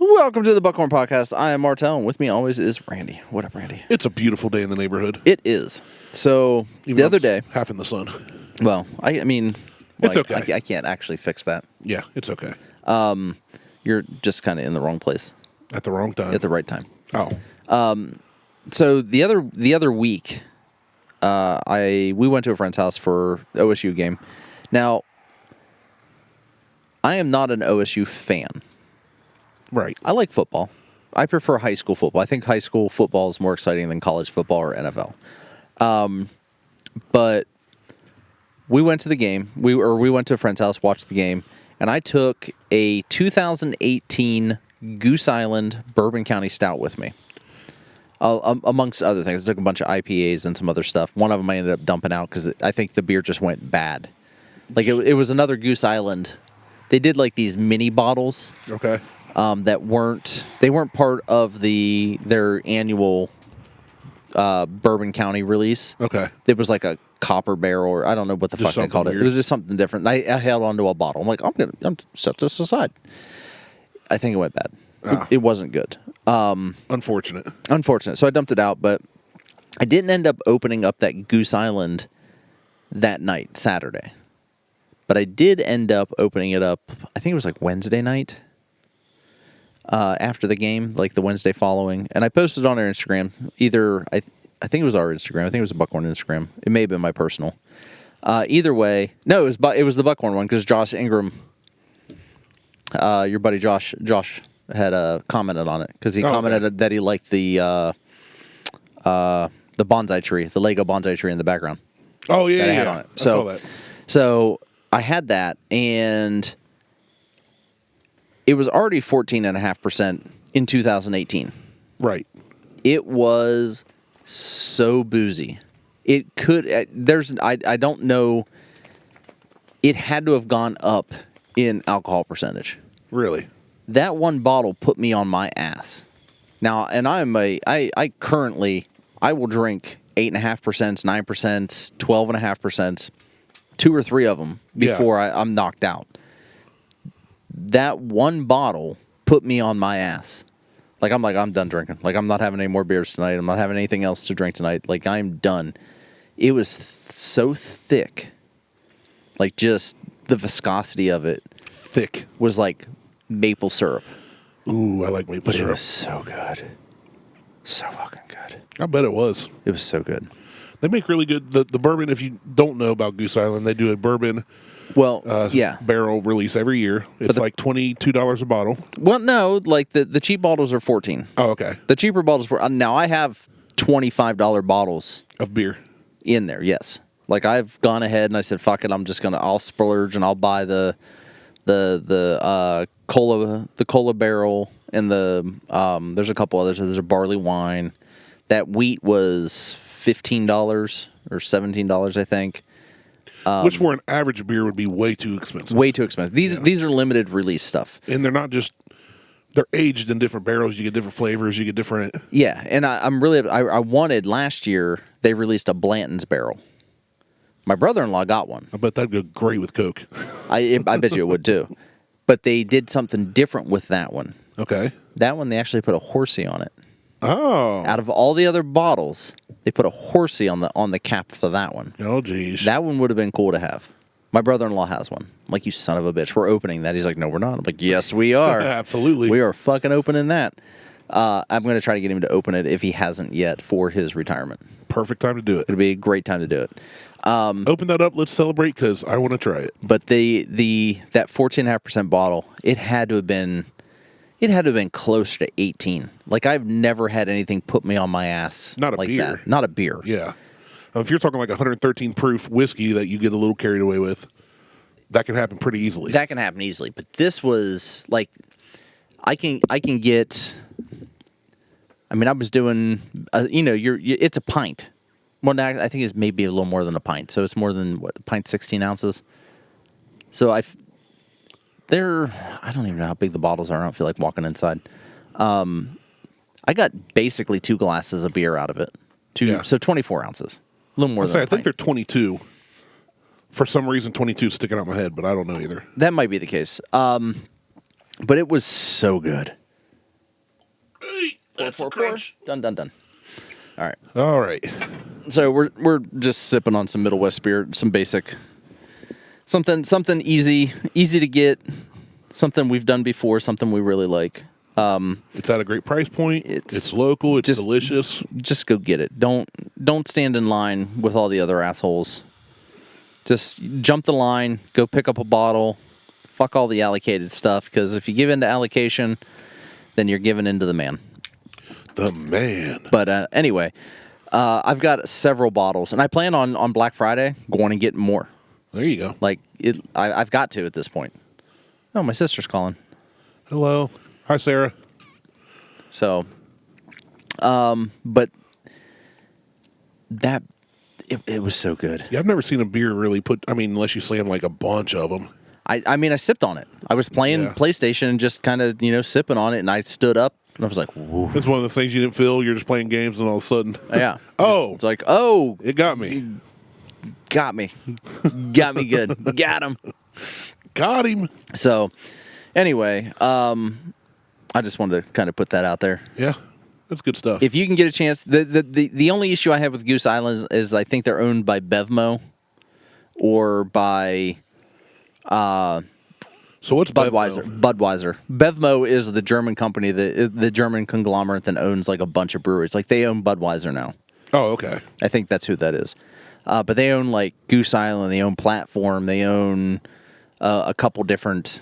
Welcome to the Buckhorn Podcast. I am Martel, and with me always is Randy. What up, Randy? It's a beautiful day in the neighborhood. It is. So, Even the though other it's day... half in the sun. Well, I mean... It's okay. I can't actually fix that. Yeah, it's okay. You're just kind of in the wrong place. At the wrong time. At the right time. Oh. So, the other week, we went to a friend's house for the OSU game. Now, I am not an OSU fan. Right. I like football. I prefer high school football. I think high school football is more exciting than college football or NFL. But we went to the game. We went to a friend's house, watched the game, and I took a 2018 Goose Island Bourbon County Stout with me, amongst other things. I took a bunch of IPAs and some other stuff. One of them I ended up dumping out because I think the beer just went bad. Like it was another Goose Island. They did like these mini bottles. Okay. That weren't part of their annual Bourbon County release. Okay. It was like a copper barrel, or I don't know what the fuck they called it. It was just something different. I held onto a bottle. I'm like, I'm gonna set this aside. I think it went bad. It wasn't good. Unfortunate. So I dumped it out, but I didn't end up opening up that Goose Island that night, Saturday. But I did end up opening it up, I think it was like Wednesday night. After the game, like the Wednesday following, and I posted on our Instagram. I think it was our Instagram. I think it was the Buckhorn Instagram. It may have been my personal. Either way, no, it was the Buckhorn one because Josh Ingram, your buddy Josh had commented on it because he commented that he liked the bonsai tree, the Lego bonsai tree in the background. Oh yeah, that I had on it. So, I saw that. So I had that and. It was already 14.5% in 2018. Right. It was so boozy. It could. I don't know. It had to have gone up in alcohol percentage. Really. That one bottle put me on my ass. Now, and I currently will drink 8.5%, 9%, 12.5%, 2 or 3 of them before I'm knocked out. That one bottle put me on my ass. I'm done drinking. Like, I'm not having any more beers tonight. I'm not having anything else to drink tonight. Like, I'm done. It was so thick. Like, just the viscosity of it. Thick. Was like maple syrup. Ooh, I like maple syrup. But it was so good. So fucking good. I bet it was. It was so good. They make really good... The bourbon, if you don't know about Goose Island, they do a bourbon... barrel release every year. It's like $22 a bottle. Well, no, like the cheap bottles are $14. Oh, okay. The cheaper bottles were now. I have $25 bottles of beer in there. Yes, like I've gone ahead and I said, "Fuck it, I'll splurge and I'll buy the cola barrel and there's a couple others. There's a barley wine. That wheat was $15 or $17, I think." Which for an average beer would be way too expensive. Way too expensive. These are limited release stuff. And they're not just... They're aged in different barrels. You get different flavors. You get different... Yeah, and I wanted last year, they released a Blanton's barrel. My brother-in-law got one. I bet that'd go great with Coke. I bet you it would too. But they did something different with that one. Okay. That one, they actually put a horsey on it. Oh. Out of all the other bottles, they put a horsey on the cap for that one. Oh, geez. That one would have been cool to have. My brother-in-law has one. I'm like, you son of a bitch. We're opening that. He's like, no, we're not. I'm like, yes, we are. Absolutely. We are fucking opening that. I'm going to try to get him to open it if he hasn't yet for his retirement. Perfect time to do it. It'll be a great time to do it. Open that up. Let's celebrate because I want to try it. But that 14.5% bottle, it had to have been close to 18. Like, I've never had anything put me on my ass. Not a like beer. That. Not a beer. Yeah. If you're talking like 113 proof whiskey that you get a little carried away with, that can happen pretty easily. That can happen easily. But this was like, I can get. I mean, I was doing. It's a pint. Well, I think it's maybe a little more than a pint. So it's more than a pint, 16 ounces. So I don't even know how big the bottles are. I don't feel like walking inside. I got basically 2 glasses of beer out of it. So 24 ounces. A little more than I think they're 22. For some reason, 22 is sticking out my head, but I don't know either. That might be the case. But it was so good. That's a crunch. Done. All right. So we're just sipping on some Middle West spirit, some basic, something easy to get, something we've done before, something we really like. It's at a great price point. It's local. It's delicious. Just go get it. Don't stand in line with all the other assholes. Just jump the line. Go pick up a bottle. Fuck all the allocated stuff, because if you give in to allocation, then you're giving in to the man. The man. But anyway, I've got several bottles, and I plan on Black Friday going and getting more. There you go. Like I've got to at this point. Oh, my sister's calling. Hello. Hi, Sarah. So, but that it was so good. Yeah, I've never seen a beer really unless you slam like a bunch of them. I mean, I sipped on it. I was playing PlayStation and just kind of, sipping on it, and I stood up, and I was like, whoa. It's one of the things you didn't feel. You're just playing games, and all of a sudden... Yeah. Oh! It's like, oh! It got me. Got me. Got me good. Got him. Got him. So, anyway, I just wanted to kind of put that out there. Yeah, that's good stuff. If you can get a chance... The only issue I have with Goose Island is I think they're owned by Bevmo or by... So what's Budweiser? Budweiser. Bevmo is the German company, the German conglomerate that owns like a bunch of breweries. Like they own Budweiser now. Oh, okay. I think that's who that is. But they own like Goose Island. They own Platform. They own a couple different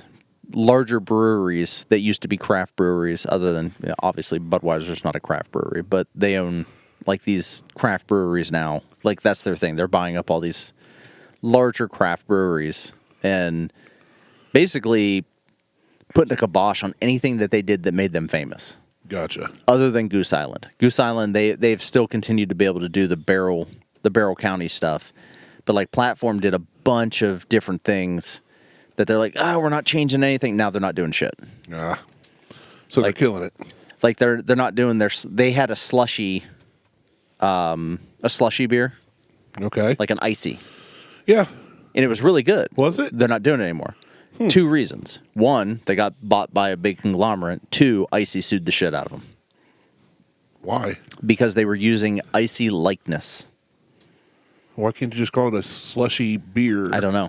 larger breweries that used to be craft breweries. Other than obviously Budweiser's not a craft brewery, but they own like these craft breweries now. Like that's their thing. They're buying up all these larger craft breweries and basically putting a kibosh on anything that they did that made them famous. Gotcha. Other than Goose Island. Goose Island, they've still continued to be able to do the Barrel County stuff. But like Platform did a bunch of different things that they're like, oh, we're not changing anything. Now they're not doing shit. So they're killing it. Like they're not doing they had a slushy beer. Okay. Like an icy. Yeah. And it was really good. Was it? They're not doing it anymore. 2 reasons. 1, they got bought by a big conglomerate. 2, Icy sued the shit out of them. Why? Because they were using Icy likeness. Why can't you just call it a slushy beer? I don't know.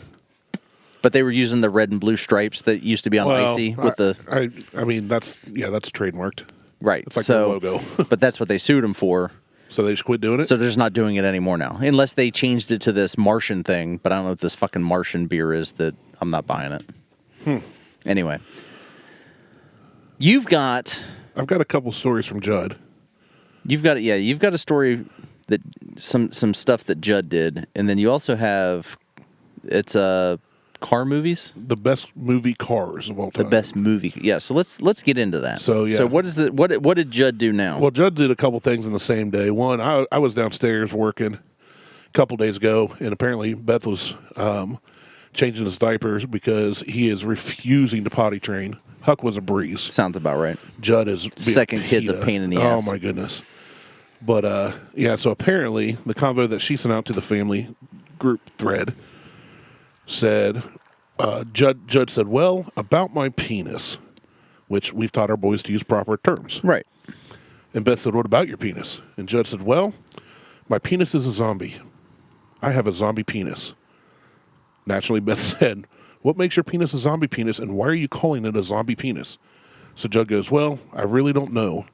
But they were using the red and blue stripes that used to be on Icy with I mean, that's trademarked. Right. It's like the logo. But that's what they sued them for. So they just quit doing it? So they're just not doing it anymore now. Unless they changed it to this Martian thing, but I don't know what this fucking Martian beer is that I'm not buying it. Anyway. I've got a couple stories from Judd. You've got a story that some stuff that Judd did, and then you also have car movies. The best movie cars of all time. The best movie, yeah. So let's get into that. So yeah. So what did Judd do now? Well, Judd did a couple things in the same day. One, I was downstairs working a couple days ago, and apparently Beth was changing his diapers because he is refusing to potty train. Huck was a breeze. Sounds about right. Judd is second kid's a pain in the ass. Oh my goodness. But yeah, so apparently the convo that she sent out to the family group thread said, Judd said, well, about my penis, which we've taught our boys to use proper terms. Right. And Beth said, what about your penis? And Judd said, well, my penis is a zombie. I have a zombie penis. Naturally, Beth said, what makes your penis a zombie penis, and why are you calling it a zombie penis? So Judd goes, well, I really don't know,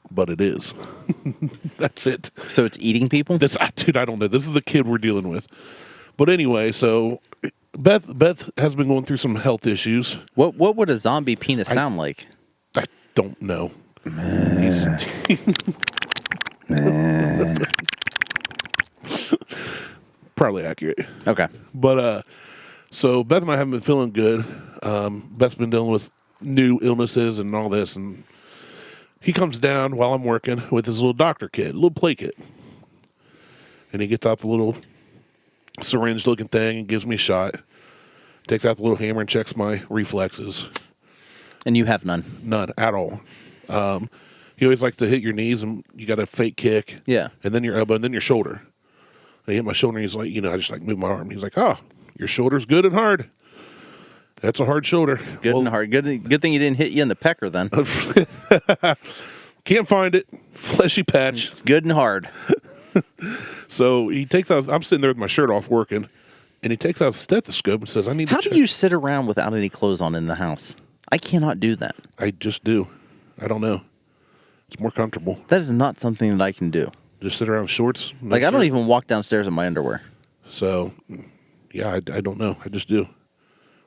but it is. That's it. So it's eating people? Dude, I don't know. This is the kid we're dealing with. But anyway, so Beth has been going through some health issues. What would a zombie penis sound like? I don't know. Probably accurate. Okay. But so Beth and I haven't been feeling good. Beth's been dealing with new illnesses and all this, and he comes down while I'm working with his little doctor kit, a little play kit. And he gets out the little syringe-looking thing and gives me a shot. Takes out the little hammer and checks my reflexes. And you have none? None at all. He always likes to hit your knees, and you got a fake kick. Yeah. And then your elbow, and then your shoulder. And he hit my shoulder, and he's like, I just like move my arm. He's like, oh, your shoulder's good and hard. That's a hard shoulder. Good and hard. Good thing he didn't hit you in the pecker then. Can't find it. Fleshy patch. It's good and hard. So he takes out, I'm sitting there with my shirt off working, and he takes out a stethoscope and says, I need to How check. do you sit around without any clothes on in the house? I cannot do that. I just do. I don't know. It's more comfortable. That is not something that I can do. Just sit around with shorts. No Like, I don't shirt. even walk downstairs in my underwear. So, yeah, I don't know. I just do.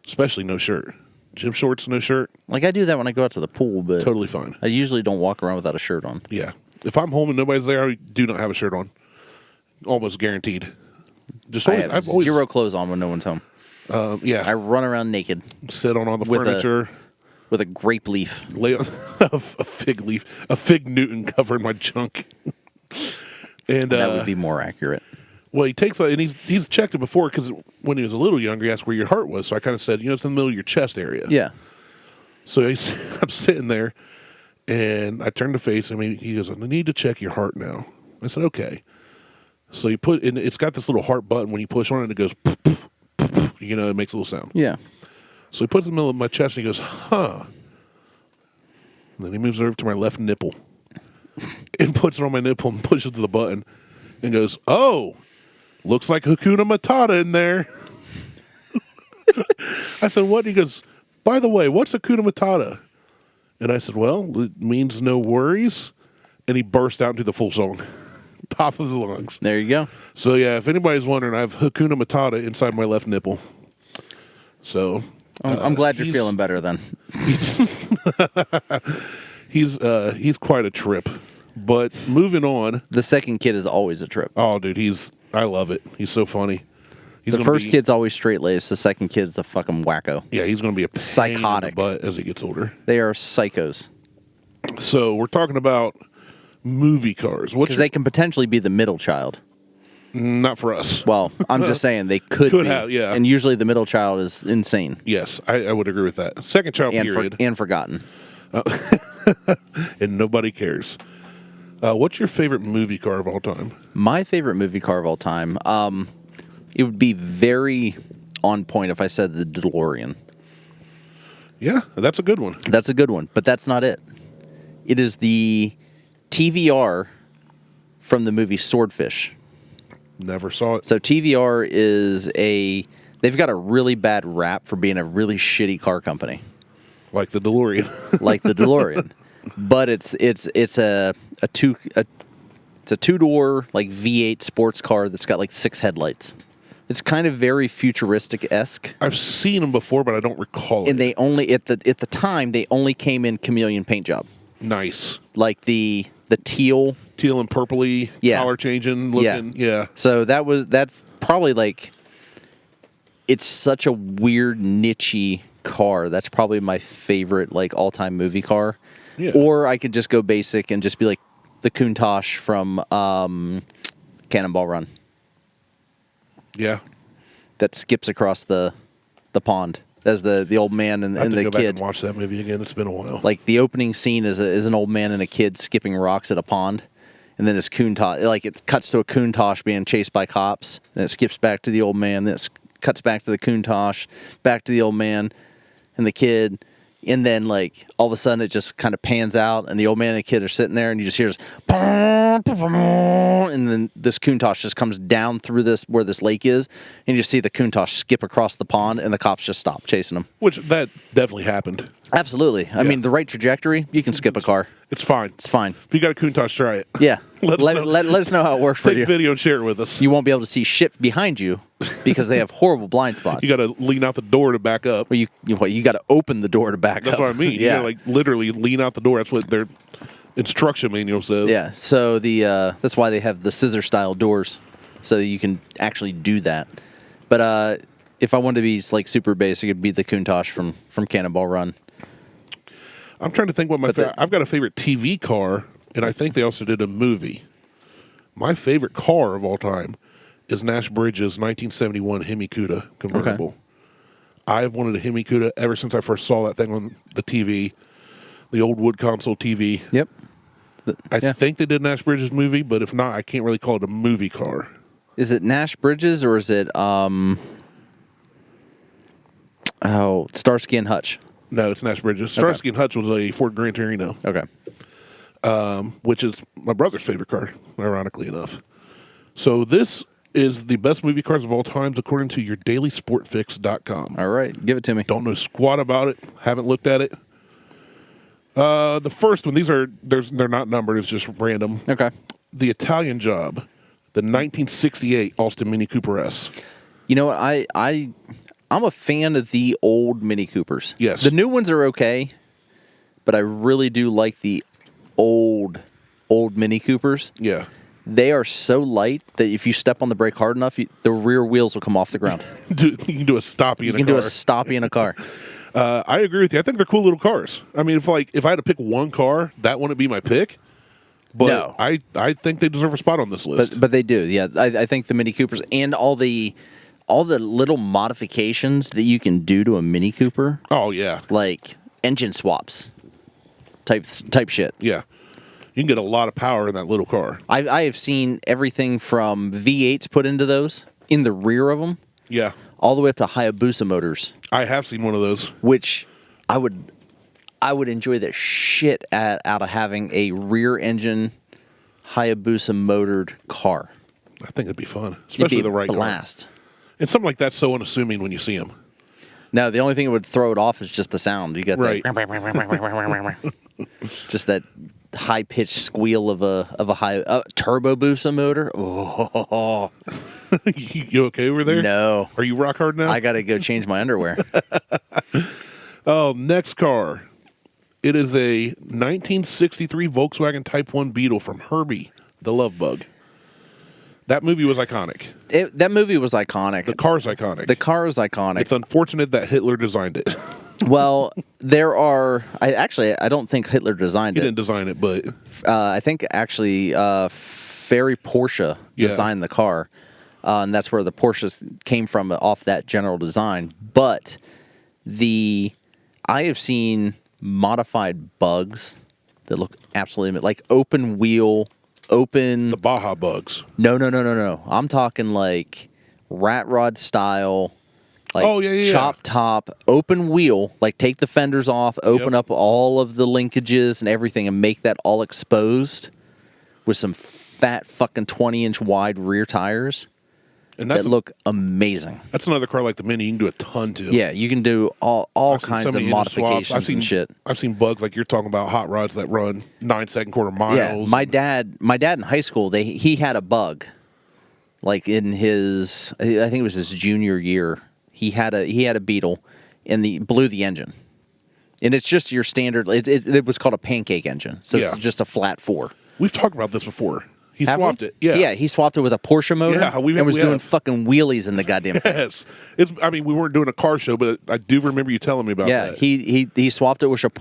Especially no shirt. Gym shorts, no shirt, Like, I do that when I go out to the pool, but totally fine. I usually don't walk around without a shirt on. Yeah. If I'm home and nobody's there, I do not have a shirt on. Almost guaranteed. Just I have I've always, zero clothes on when no one's home. yeah. I run around naked Sit on all the with furniture. with a grape leaf. Lay on a fig leaf, a fig Newton covering my junk. And That would be more accurate. well, he takes and he's checked it before because when he was a little younger, he asked where your heart was. So I kind of said, it's in the middle of your chest area. Yeah. So I'm sitting there, and I turn to face him. And he goes, "I need to check your heart now." I said, "Okay." So you put, and it's got this little heart button. When you push on it, it goes, poof, poof, poof, poof, it makes a little sound. Yeah. So he puts it in the middle of my chest, and he goes, "Huh." And then he moves over to my left nipple, and puts it on my nipple and pushes the button, and goes, "Oh, looks like Hakuna Matata in there." I said, "What?" He goes, "By the way, what's Hakuna Matata?" And I said, "Well, it means no worries." And he burst out into the full song, top of the lungs. There you go. So yeah, if anybody's wondering, I have Hakuna Matata inside my left nipple. So I'm glad you're feeling better then. he's quite a trip. But moving on. The second kid is always a trip. Oh, dude, I love it. He's so funny. The first kid's always straight laced. The second kid's a fucking wacko. Yeah, he's going to be a pain Psychotic. in the butt as he gets older. They are psychos So we're talking about movie cars. because they can potentially be the middle child. Not for us. Well, I'm just saying they could be. have, yeah. And usually the middle child is insane Yes, I would agree with that. Second child period, and forgotten. and nobody cares. What's your favorite movie car of all time? My favorite movie car of all time. It would be very on point if I said the DeLorean. Yeah, that's a good one. That's a good one, but that's not it. It is the TVR from the movie Swordfish. Never saw it. So TVR is they've got a really bad rap for being a really shitty car company, Like the DeLorean. like the DeLorean. But it's a two-door like V8 sports car that's got like 6 headlights. It's kind of very futuristic-esque. I've seen them before, but I don't recall And it. they only at the time they only came in chameleon paint job, Nice. like the teal. Teal and purpley, Yeah. color changing looking. Yeah. So that's probably like, it's such a weird niche-y car. That's probably my favorite like all-time movie car. Yeah. Or I could just go basic and just be like the Countach from Cannonball Run Yeah. that skips across the pond as the old man and I have to the go back kid. and watch that movie again. It's been a while. Like the opening scene is an old man and a kid skipping rocks at a pond, and then this Countach, like it cuts to a Countach being chased by cops, and it skips back to the old man, then it cuts back to the Countach, back to the old man and the kid, and then like all of a sudden it just kind of pans out, and the old man and the kid are sitting there, and you just hear this, and then this Countach just comes down through this where this lake is, and you just see the Countach skip across the pond, and the cops just stop chasing him. Which that definitely happened. Absolutely. I mean, the right trajectory, you can skip a car. It's fine. It's fine. If you got a Countach, try it. Yeah. Let Let us know how it works for Take you. video and share it with us. You won't be able to see shit behind you because they have horrible blind spots. You got to lean out the door to back up. Well, you got to open the door to back That's up. what I mean. Yeah. You got to like literally lean out the door. That's what their instruction manual says. Yeah. So that's why they have the scissor style doors, so you can actually do that. But if I wanted to be like super basic, it'd be the Countach from Cannonball Run. I'm trying to think what I've got a favorite TV car, and I think they also did a movie. My favorite car of all time is Nash Bridges' 1971 Hemi Cuda convertible. Okay. I've wanted a Hemi Cuda ever since I first saw that thing on the TV, the old wood console TV. Yep. I think they did Nash Bridges' movie, but if not, I can't really call it a movie car. Is it Nash Bridges or is it Starsky and Hutch? No, it's Nash Bridges. Starsky and Hutch was a Ford Gran Torino. Okay. which is my brother's favorite car, ironically enough. So this is the best movie cars of all times according to yourdailysportfix.com. All right, give it to me. Don't know squat about it. Haven't looked at it. The first one, they're not numbered. It's just random. Okay. The Italian Job, the 1968 Austin Mini Cooper S. You know what? I'm a fan of the old Mini Coopers. Yes. The new ones are okay, but I really do like the old Mini Coopers. Yeah. They are so light that if you step on the brake hard enough, the rear wheels will come off the ground. You can do a stoppie in a car. You can do a stoppie in a car. I agree with you. I think they're cool little cars. I mean, if I had to pick one car, that wouldn't be my pick. But No. I think they deserve a spot on this list. But they do. Yeah, I think the Mini Coopers and all the little modifications that you can do to a Mini Cooper, Oh yeah, like engine swaps type shit. yeah. You can get a lot of power in that little car. I have seen everything from V8s put into those in the rear of them, Yeah, all the way up to Hayabusa motors, I have seen one of those. which I would enjoy the shit out of having a rear engine Hayabusa motored car. I think it'd be fun, It'd especially be the right a car. blast. And something like that's so unassuming when you see them. No, the only thing that would throw it off is just the sound. You got Right. just that high pitched squeal of a high turbo Busa motor. Oh You okay over there? no! Are you rock hard now? I got to go change my underwear. Oh, next car. It is a 1963 Volkswagen Type 1 Beetle from Herbie, the Love Bug. That movie was iconic. That movie was iconic. The car's iconic. The car is iconic. It's unfortunate that Hitler designed it. Well, there are. I don't think Hitler designed He it. didn't design it, but I think actually Ferry Porsche Yeah. designed the car, and that's where the Porsches came from off that general design. But I have seen modified bugs that look absolutely like open wheel, open. the Baja Bugs. No. I'm talking like rat rod style. Like Oh, yeah. chop top, open wheel, like take the fenders off, open Yep. up all of the linkages and everything and make that all exposed with some fat fucking 20-inch wide rear tires And that look amazing. that's another car like the Mini you can do a ton to. Yeah, you can do all I've seen kinds some of engine swaps. modifications and shit. I've seen bugs like you're talking about, hot rods that run 9 quarter miles. Yeah, my dad in high school, he had a bug. Like in his, I think it was his junior year, he had a Beetle, and blew the engine, and it's just your standard. It was called a pancake engine, so Yeah. it's just a flat four. We've talked about this before. He Have swapped we? it. Yeah. he swapped it with a Porsche motor. Yeah, we and was doing have. fucking wheelies in the goddamn thing. Yes. I mean, we weren't doing a car show, but I do remember you telling me about Yeah, that. he swapped it with a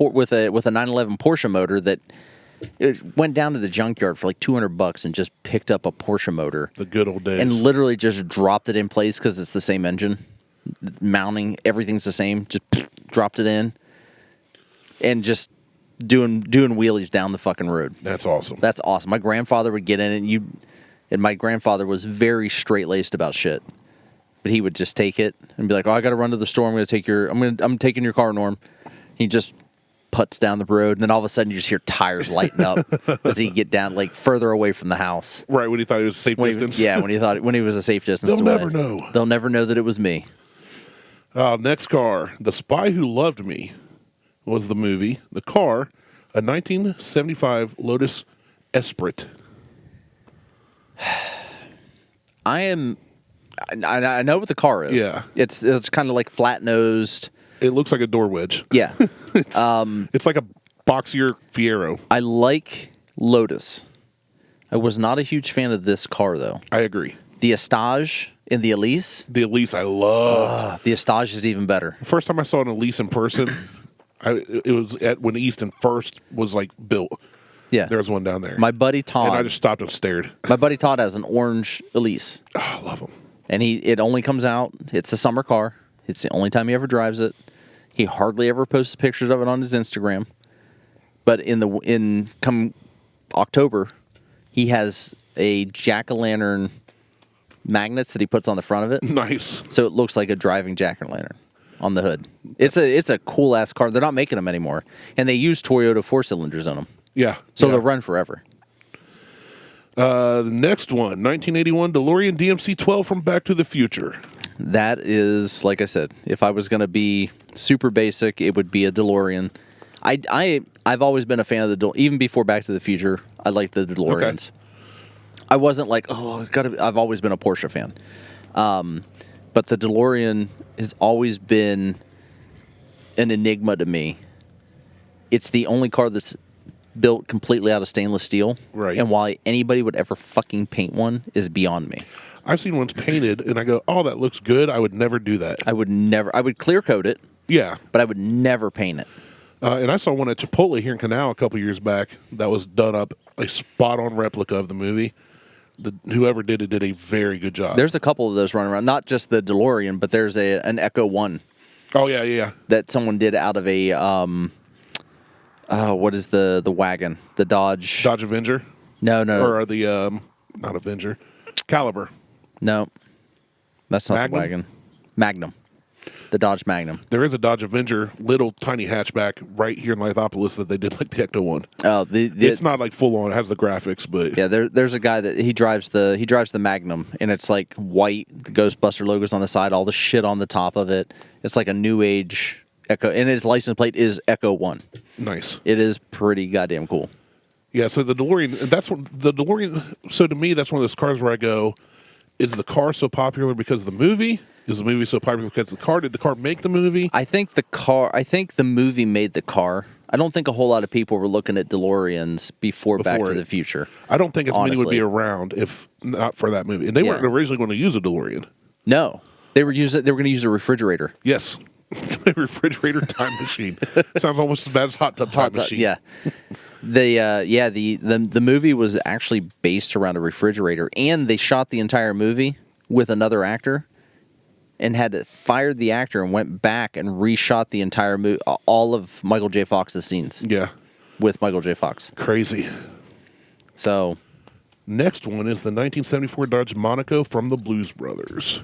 911 Porsche motor that it went down to the junkyard for like $200 and just picked up a Porsche motor The good old days. and literally just dropped it in place because it's the same engine. Mounting, everything's the same. Just dropped it in and just doing wheelies down the fucking road. That's awesome. That's awesome. My grandfather would get in it, and my grandfather was very straight laced about shit. But he would just take it and be like, "Oh, I got to run to the store. I'm taking your car, Norm." He just putts down the road, and then all of a sudden you just hear tires lighting up as he get down like further away from the house. Right, when he thought it was a safe distance. When he was a safe distance. They'll away. never know. They'll never know that it was me. Next car, The Spy Who Loved Me was the movie. The car, a 1975 Lotus Esprit. I know what the car is. Yeah. It's kind of like flat nosed. It looks like a door wedge. Yeah. It's like a boxier Fiero. I like Lotus. I was not a huge fan of this car though. I agree. The Estage and the Elise. The Elise I love. The Estage is even better. The first time I saw an Elise in person, it was when Easton first was like built. Yeah. There was one down there. My buddy Todd. And I just stopped and stared. My buddy Todd has an orange Elise. Oh, I love them. And it only comes out, it's a summer car. It's the only time he ever drives it. He hardly ever posts pictures of it on his Instagram. But in come October, he has a jack-o'-lantern magnets that he puts on the front of it. Nice. So it looks like a driving jack-o'-lantern on the hood. It's a cool ass car. They're not making them anymore. And they use Toyota 4-cylinders on them. Yeah. So yeah. they'll run forever. The next one, 1981 DeLorean DMC-12 from Back to the Future. That is, like I said, if I was going to be super basic, it would be a DeLorean. I've always been a fan of the DeLorean. Even before Back to the Future, I liked the DeLoreans. Okay. I wasn't like, I've always been a Porsche fan. But the DeLorean has always been an enigma to me. It's the only car that's built completely out of stainless steel. Right. And why anybody would ever fucking paint one is beyond me. I've seen ones painted, and I go, oh, that looks good. I would never do that. I would clear coat it. Yeah. But I would never paint it. And I saw one at Chipotle here in Canal a couple years back that was done up a spot-on replica of the movie. Whoever did it did a very good job. There's a couple of those running around. Not just the DeLorean, but there's an Echo 1. Oh, yeah. That someone did out of a, what is the wagon? The Dodge. Dodge Avenger? No. Or the, not Avenger. Caliber. No. That's not Magnum? the wagon. Magnum. The Dodge Magnum. There is a Dodge Avenger, little tiny hatchback right here in Lithopolis that they did like the Ecto one. Oh, it's not like full on. It has the graphics, but yeah, there's a guy that he drives the Magnum, and it's like white. The Ghostbuster logo's on the side, all the shit on the top of it. It's like a new age Echo, and its license plate is Echo 1. Nice. It is pretty goddamn cool. Yeah. So the DeLorean. So to me, that's one of those cars where I go, is the car so popular because of the movie? Is the movie so popular because of the car? Did the car make the movie? I think the movie made the car. I don't think a whole lot of people were looking at DeLoreans before Back to the Future. I don't think as honestly. many would be around if not for that movie. And they weren't originally going to use a DeLorean. No. They were going to use a refrigerator. Yes. A refrigerator time machine. Sounds almost as bad as hot tub time machine. Yeah. The movie was actually based around a refrigerator, and they shot the entire movie with another actor. And had fired the actor and went back and reshot the entire movie, all of Michael J. Fox's scenes. Yeah. With Michael J. Fox. Crazy. So. Next one is the 1974 Dodge Monaco from the Blues Brothers.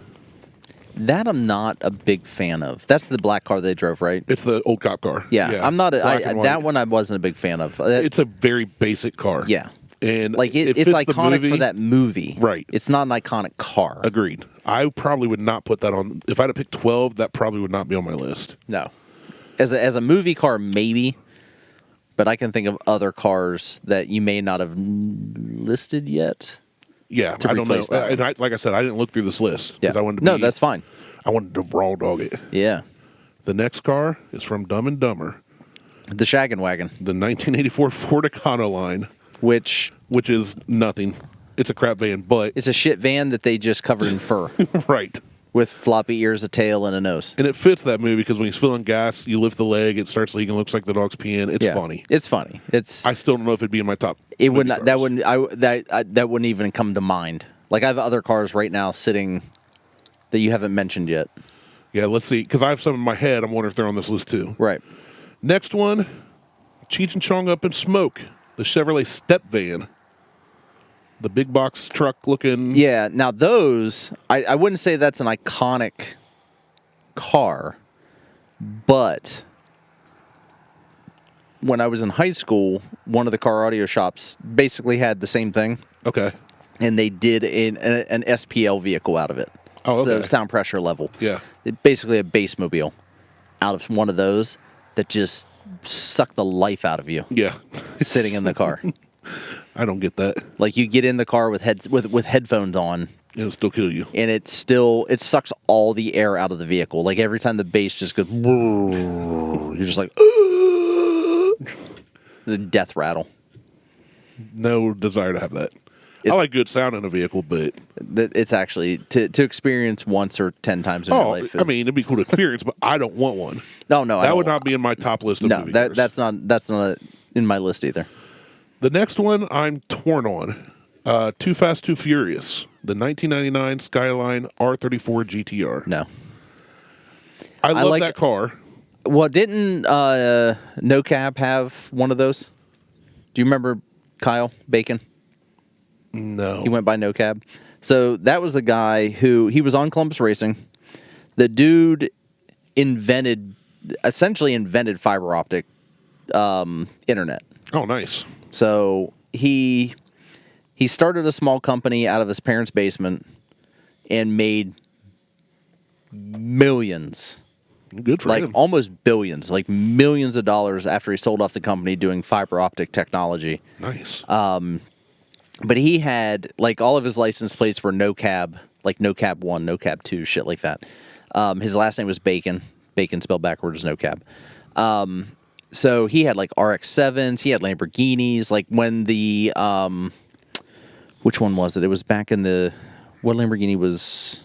That I'm not a big fan of. That's the black car they drove, right? It's the old cop car. Yeah. I'm not. That one I wasn't a big fan of. It's a very basic car. Yeah. And like it's iconic for that movie. Right. It's not an iconic car. Agreed. I probably would not put that on. If I had to pick 12, that probably would not be on my list. No. As a movie car, maybe. But I can think of other cars that you may not have listed yet. Yeah, I don't know. And like I said, I didn't look through this list. Yeah. I wanted to no, that's fine. I wanted to raw dog it. Yeah. The next car is from Dumb and Dumber. The Shaggin' Wagon. The 1984 Ford Econoline. Which is nothing. It's a crap van, but... It's a shit van that they just covered in fur. Right. With floppy ears, a tail, and a nose. And it fits that movie because when he's filling gas, you lift the leg, it starts leaking, looks like the dog's peeing. It's funny. It's funny. I still don't know if it'd be in my top. It would not. That wouldn't even come to mind. Like I have other cars right now sitting that you haven't mentioned yet. Yeah, let's see. Because I have some in my head. I'm wondering if they're on this list too. Right. Next one, Cheech and Chong Up in Smoke. The Chevrolet Step Van. The big box truck looking. Yeah, now those, I wouldn't say that's an iconic car, but when I was in high school, one of the car audio shops basically had the same thing. Okay. And they did an SPL vehicle out of it. Oh, okay. So sound pressure level. Yeah. Basically a bass mobile out of one of those that just suck the life out of you. Yeah. Sitting in the car. I don't get that. Like you get in the car with headphones on. It'll still kill you. And it sucks all the air out of the vehicle. Like every time the bass just goes, you're just like, the death rattle. No desire to have that. I like good sound in a vehicle, but it's actually to experience once or 10 times in your life. I mean, it'd be cool to experience, but I don't want one. No, that would not be in my top list of movie cars. that's not in my list either. The next one I'm torn on. Too Fast, Too Furious. The 1999 Skyline R34 GTR. No. I love that car. Well, didn't No Cab have one of those? Do you remember Kyle Bacon? No. He went by No Cab. So that was the guy he was on Columbus Racing. The dude essentially invented fiber optic internet. Oh, nice. So he started a small company out of his parents' basement and made millions. Good for him. Almost billions, like millions of dollars after he sold off the company doing fiber optic technology. Nice. But he had, like, all of his license plates were no cab, like no cab 1, no cab 2, shit like that. His last name was Bacon. Bacon spelled backwards, no cab. So he had, like, RX-7s. He had Lamborghinis. Like, when the... which one was it? It was back in the... What Lamborghini was...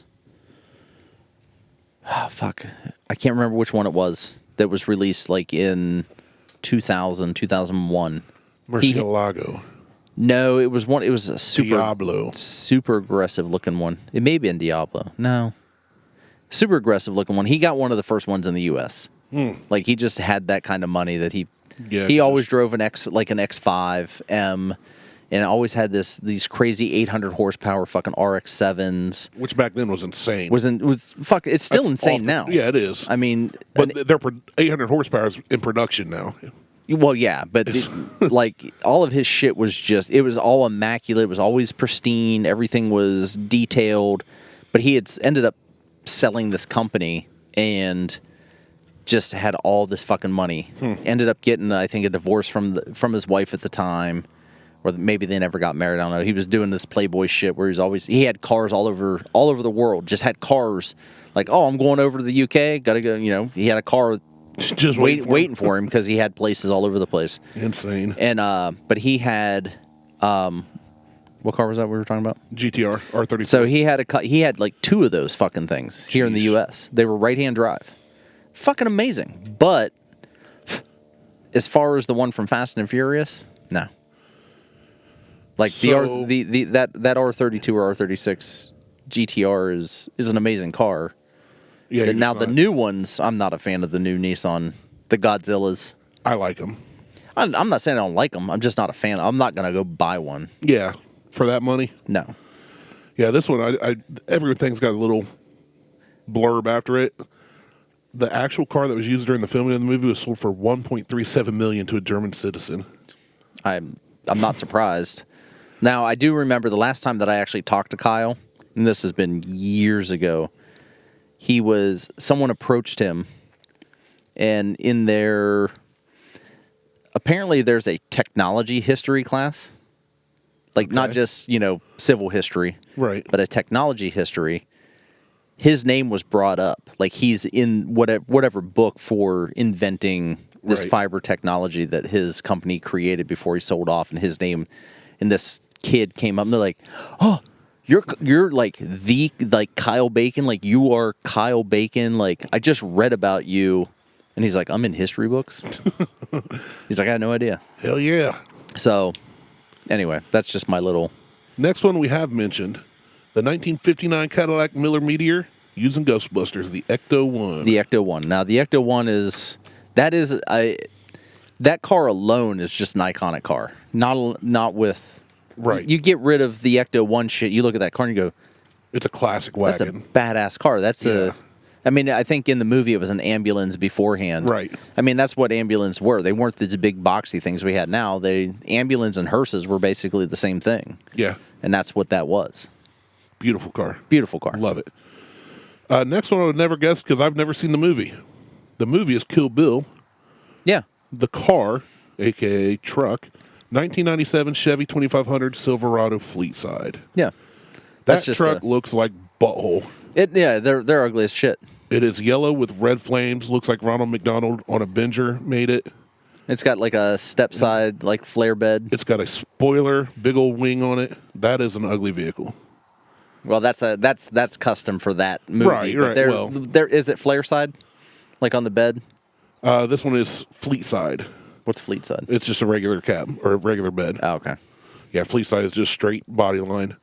Oh, fuck. I can't remember which one it was that was released, like, in 2000, 2001. Murcielago. No, it was one. It was a Diablo. super aggressive looking one. It may be in Diablo. No, super aggressive looking one. He got one of the first ones in the U.S. Like, he just had that kind of money that he always drove an X5 M, and always had these crazy 800 horsepower fucking RX-7s, which back then was insane. It's still insane now. Yeah, it is. I mean, but they're 800 horsepower is in production now. Well, yeah, but like, all of his shit was it was all immaculate. It was always pristine. Everything was detailed. But he had ended up selling this company and just had all this fucking money. Ended up getting, I think, a divorce from his wife at the time, or maybe they never got married. I don't know. He was doing this Playboy shit where he had cars all over the world. Just had cars. Like, oh, I'm going over to the UK. Gotta go. You know, he had a car. Just waiting for him because he had places all over the place. Insane. And but he had what car was that we were talking about? GTR R34. So he had like 2 of those fucking things here in the U.S. They were right-hand drive. Fucking amazing. But as far as the one from Fast and Furious, no. Like, that R32 or R36 GTR is an amazing car. Yeah. Now, the new ones, I'm not a fan of the new Nissan, the Godzillas. I like them. I'm not saying I don't like them. I'm just not a fan. I'm not going to go buy one. Yeah. For that money? No. Yeah, this one, everything's got a little blurb after it. The actual car that was used during the filming of the movie was sold for $1.37 million to a German citizen. I'm not surprised. Now, I do remember the last time that I actually talked to Kyle, and this has been years ago. Someone approached him, and apparently there's a technology history class. Like, not just, civil history. Right. But a technology history. His name was brought up. Like, he's in whatever book for inventing this fiber technology that his company created before he sold off, and his name, and this kid came up, and they're like, oh, You're like Kyle Bacon, like, you are Kyle Bacon, like, I just read about you. And he's like, I'm in history books. He's like, I had no idea. Hell yeah. So anyway, that's just my little... Next one we have mentioned, the 1959 Cadillac Miller Meteor using Ghostbusters, the Ecto-1. The Ecto-1. Now, the Ecto-1 that car alone is just an iconic car. Not with... Right. You get rid of the Ecto-1 shit, you look at that car and you go... It's a classic wagon. That's a badass car. I think in the movie it was an ambulance beforehand. Right. I mean, that's what ambulance were. They weren't these big boxy things we had now. Ambulance and hearses were basically the same thing. Yeah. And that's what that was. Beautiful car. Beautiful car. Love it. Next one I would never guess because I've never seen the movie. The movie is Kill Bill. Yeah. The car, a.k.a. truck, 1997 Chevy 2500 Silverado Fleetside. Yeah. That truck looks like butthole. They're ugly as shit. It is yellow with red flames. Looks like Ronald McDonald on a Binger made it. It's got like a step side, like flare bed. It's got a spoiler, big old wing on it. That is an ugly vehicle. Well, that's custom for that movie. Right. There is it flare side, like on the bed. This one is Fleet side. What's Fleet side? It's just a regular cab or a regular bed. Oh, okay. Yeah, Fleet side is just straight body line,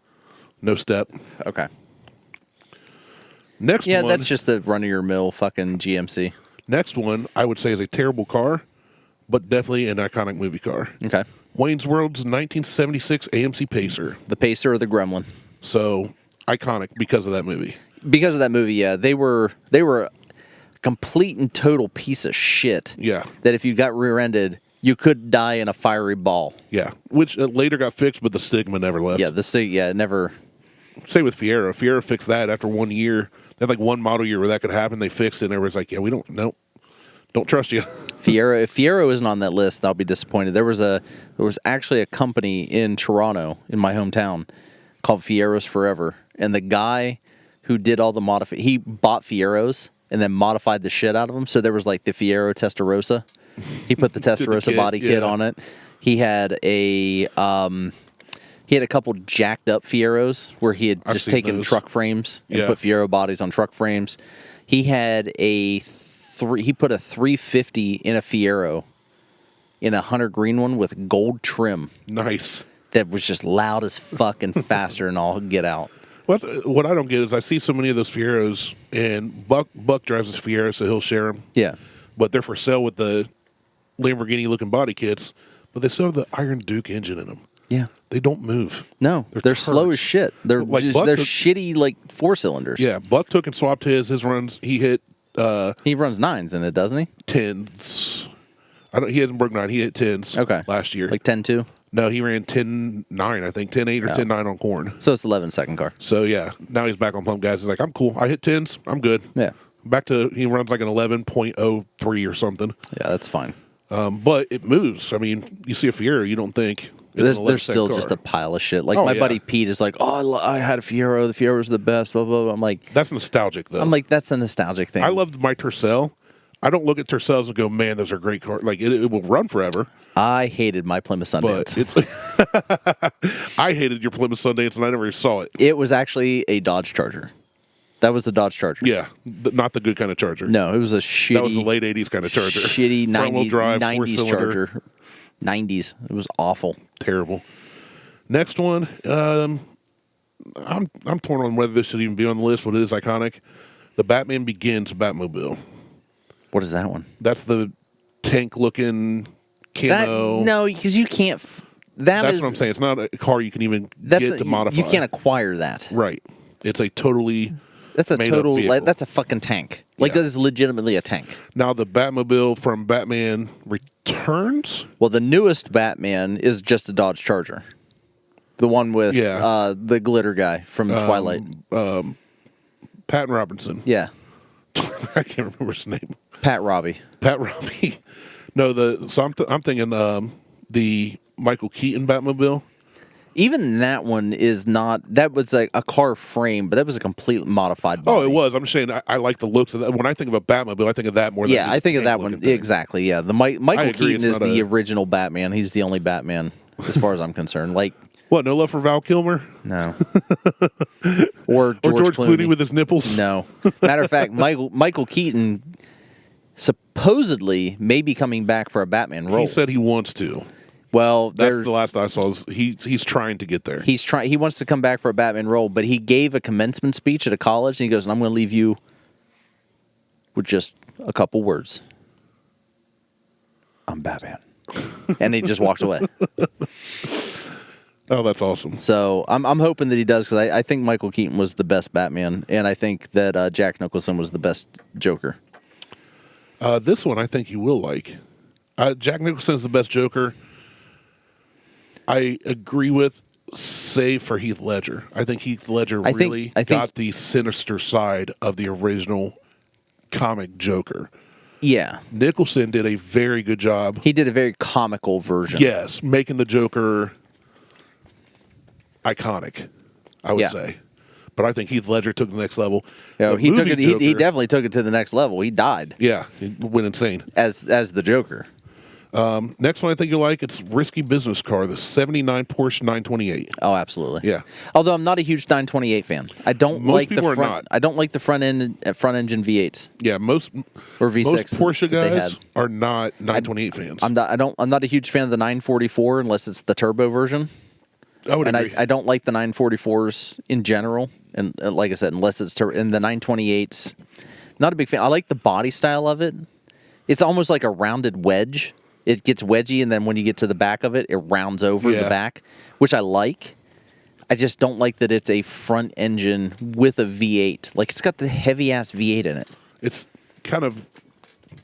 no step. Okay. Next one. Yeah, that's just the run of your mill fucking GMC. Next one, I would say, is a terrible car, but definitely an iconic movie car. Okay. Wayne's World's 1976 AMC Pacer. The Pacer or the Gremlin. So iconic because of that movie. Because of that movie, yeah. They were a complete and total piece of shit. Yeah. That if you got rear-ended, You could die in a fiery ball. Yeah, which later got fixed, but the stigma never left. Yeah, it never. Same with Fiero. Fiero fixed that after 1 year. They had like one model year where that could happen. They fixed it, and everybody's like, yeah, we don't trust you. Fiero, if Fiero isn't on that list, I'll be disappointed. There was actually a company in Toronto, in my hometown, called Fieros Forever, and the guy who did all the he bought Fieros and then modified the shit out of them. So there was like the Fiero Testarossa. He put the Testarossa body kit on it. He had a couple jacked up Fieros where he had just taken truck frames and put Fiero bodies on truck frames. He had he put a 350 in a Fiero in a hunter green one with gold trim. Nice. That was just loud as fuck and faster and all get out. What I don't get is I see so many of those Fieros, and Buck drives his Fiero, so he'll share them. Yeah. But they're for sale with the Lamborghini-looking body kits, but they still have the Iron Duke engine in them. Yeah. They don't move. No, they're slow as shit. They're like they're shitty like 4-cylinders. Yeah, Buck took and swapped his runs. He hit he runs 9s in it, doesn't he? 10s. He hasn't broke 9. He hit 10s last year. Like 10.2? No, he ran 10.9, I think. 10.8 or 10.9 on corn. So it's 11-second car. So, yeah. Now he's back on pump gas. He's like, I'm cool. I hit 10s. I'm good. Yeah. Back to, he runs like an 11.03 or something. Yeah, that's fine. But it moves. I mean, you see a Fiero, you don't think there's still just a pile of shit. Like my buddy Pete is like, I had a Fiero. The Fiero's the best. Blah, blah, blah. I'm like, that's nostalgic, though. I'm like, that's a nostalgic thing. I loved my Tercel. I don't look at Tercels and go, man, those are great cars. Like, it will run forever. I hated my Plymouth Sundance. I hated your Plymouth Sundance, and I never saw it. It was actually a Dodge Charger. That was the Dodge Charger. Yeah, not the good kind of Charger. No, it was a shitty. That was the late 80s kind of Charger. Shitty 90s Charger. 90s. It was awful. Terrible. Next one, I'm torn on whether this should even be on the list, but it is iconic. The Batman Begins Batmobile. What is that one? That's the tank-looking camo. No, because you can't. That's what I'm saying. It's not a car you can even get to modify. You can't acquire that. Right. It's a totally. That's a total. That's a fucking tank. Like that is legitimately a tank. Now the Batmobile from Batman Returns. Well, the newest Batman is just a Dodge Charger. The one with the glitter guy from Twilight. Patton Robinson. Yeah. I can't remember his name. Pat Robbie. No, I'm thinking the Michael Keaton Batmobile. Even that one is not. That was like a car frame, but that was a complete modified body. Oh, it was. I'm just saying I like the looks of that. When I think of a Batmobile, I think of that more. Yeah, I think of that one exactly. Yeah, the Michael Keaton is the original Batman. He's the only Batman as far as I'm concerned. Like. What, no love for Val Kilmer? No. Or George Clooney with his nipples? No. Matter of fact, Michael Keaton supposedly may be coming back for a Batman role. He said he wants to. Well, that's the last I saw. He's trying to get there. He wants to come back for a Batman role, but he gave a commencement speech at a college, and he goes, "And I'm going to leave you with just a couple words. I'm Batman." And he just walked away. Oh, that's awesome. So I'm hoping that he does, because I think Michael Keaton was the best Batman, and I think that Jack Nicholson was the best Joker. This one I think you will like. Jack Nicholson is the best Joker. I agree with, save for Heath Ledger. I think Heath Ledger really got the sinister side of the original comic Joker. Yeah. Nicholson did a very good job. He did a very comical version. Yes, making the Joker iconic, I would say. But I think Heath Ledger took the next level. Yeah, he definitely took it to the next level. He died. Yeah, he went insane. As the Joker. Next one I think you'll like, it's Risky Business Car, the 79 Porsche 928. Oh, absolutely. Yeah. Although I'm not a huge 928 fan. I don't like the front. Not. I don't like the front engine V8s. Yeah, most Porsche guys are not 928 fans. I'm not a huge fan of the 944 unless it's the turbo version. I would agree. I don't like the 944s in general, and like I said, unless it's in the 928s. Not a big fan. I like the body style of it. It's almost like a rounded wedge. It gets wedgy, and then when you get to the back of it, it rounds over the back, which I like. I just don't like that it's a front engine with a V8. Like, it's got the heavy-ass V8 in it. It's kind of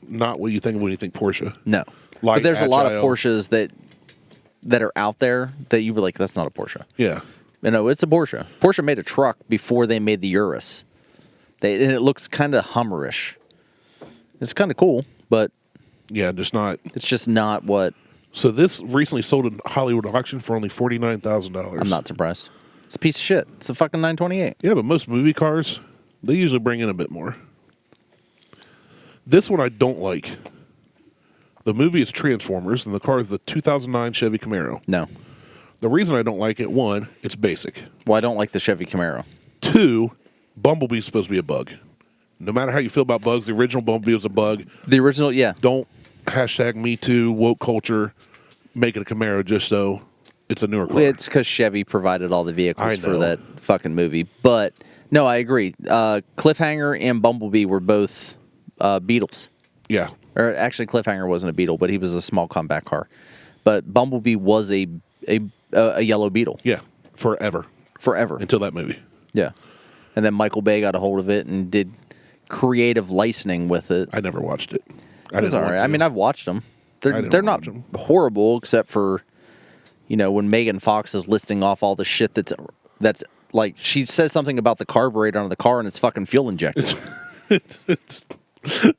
not what you think when you think Porsche. No. light, But there's a lot of agile. Porsches that are out there that you were like, that's not a Porsche. Yeah. It's a Porsche. Porsche made a truck before they made the Urus. And it looks kind of Hummerish. It's kind of cool, but Yeah, just not. it's just not what. So this recently sold in Hollywood auction for only $49,000. I'm not surprised. It's a piece of shit. It's a fucking 928. Yeah, but most movie cars, they usually bring in a bit more. This one I don't like. The movie is Transformers, and the car is the 2009 Chevy Camaro. No. The reason I don't like it, one, it's basic. Well, I don't like the Chevy Camaro. Two, Bumblebee's supposed to be a bug. No matter how you feel about bugs, the original Bumblebee was a bug. The original, yeah. Don't hashtag me too, woke culture, make it a Camaro just so it's a newer car. It's because Chevy provided all the vehicles I for know. that fucking movie. But, no, I agree. Cliffhanger and Bumblebee were both Beetles. Yeah. Or actually, Cliffhanger wasn't a Beetle, but he was a small compact car. But Bumblebee was a yellow Beetle. Yeah. Forever. Forever. Until that movie. Yeah. And then Michael Bay got a hold of it and did creative licensing with it. I never watched it. It was all right. I mean, I've watched them. They're not watch 'em. horrible, except for, when Megan Fox is listing off all the shit that's like, she says something about the carburetor on the car and it's fucking fuel injected.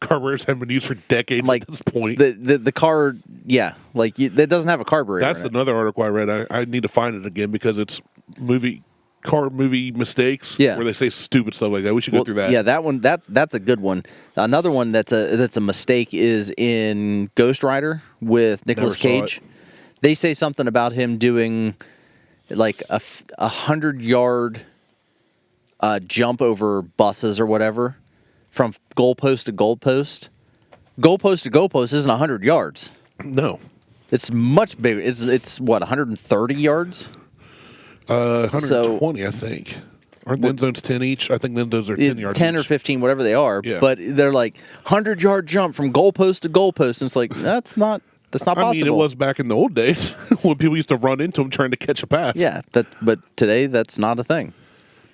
Carburetors haven't been used for decades Like, at this point. The car, yeah, like that doesn't have a carburetor. That's in it. another article I read. I need to find it again because it's car movie mistakes. Yeah. Where they say stupid stuff like that. We should go through that. Yeah, that one that's a good one. Another one that's a mistake is in Ghost Rider with Nicolas Never saw Cage. it. They say something about him doing like a 100-yard jump over buses or whatever from goalpost to goalpost. Goalpost to goalpost isn't 100 yards. No. It's much bigger. It's what, 130 yards? 120, I think. Aren't the end zones 10 each? I think then those are 10 yards 10 or each. 15, whatever they are. Yeah. But they're like 100-yard jump from goalpost to goalpost. And it's like, that's not possible. I mean, it was back in the old days when people used to run into them trying to catch a pass. Yeah, but today that's not a thing.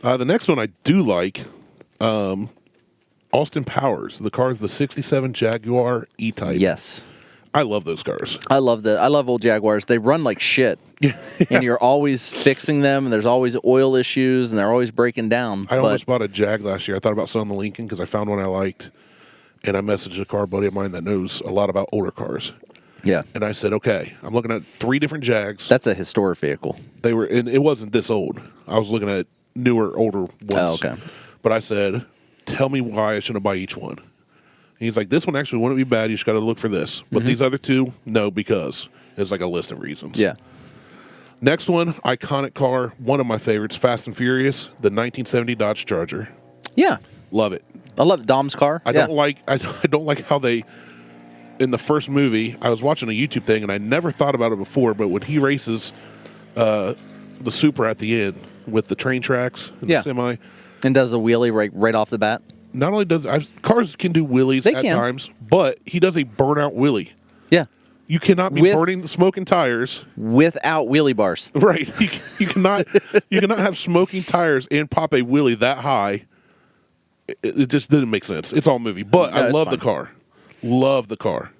The next one I do like, Austin Powers. The car is the 67 Jaguar E-Type. Yes. I love those cars. I love old Jaguars. They run like shit. And you're always fixing them, and there's always oil issues, and they're always breaking down. I almost bought a Jag last year. I thought about selling the Lincoln because I found one I liked. And I messaged a car buddy of mine that knows a lot about older cars. Yeah. And I said, okay, I'm looking at 3 different Jags. That's a historic vehicle. They were, and it wasn't this old. I was looking at newer, older ones. Oh, okay. But I said, tell me why I shouldn't buy each one. And he's like, this one actually wouldn't be bad. You just got to look for this. But these other two, no, because it's like a list of reasons. Yeah. Next one, iconic car, one of my favorites, Fast and Furious, the 1970 Dodge Charger. Yeah. Love it. I love Dom's car. I don't like how they, in the first movie, I was watching a YouTube thing and I never thought about it before, but when he races the Supra at the end with the train tracks and the semi, And does the wheelie right off the bat. not only does cars can do wheelies They at can. times, but he does a burnout wheelie. Yeah. You cannot be burning smoking tires. Without wheelie bars. Right. You cannot have smoking tires and pop a wheelie that high. It just didn't make sense. It's all movie. But No, I it's love fun. the car. Love the car.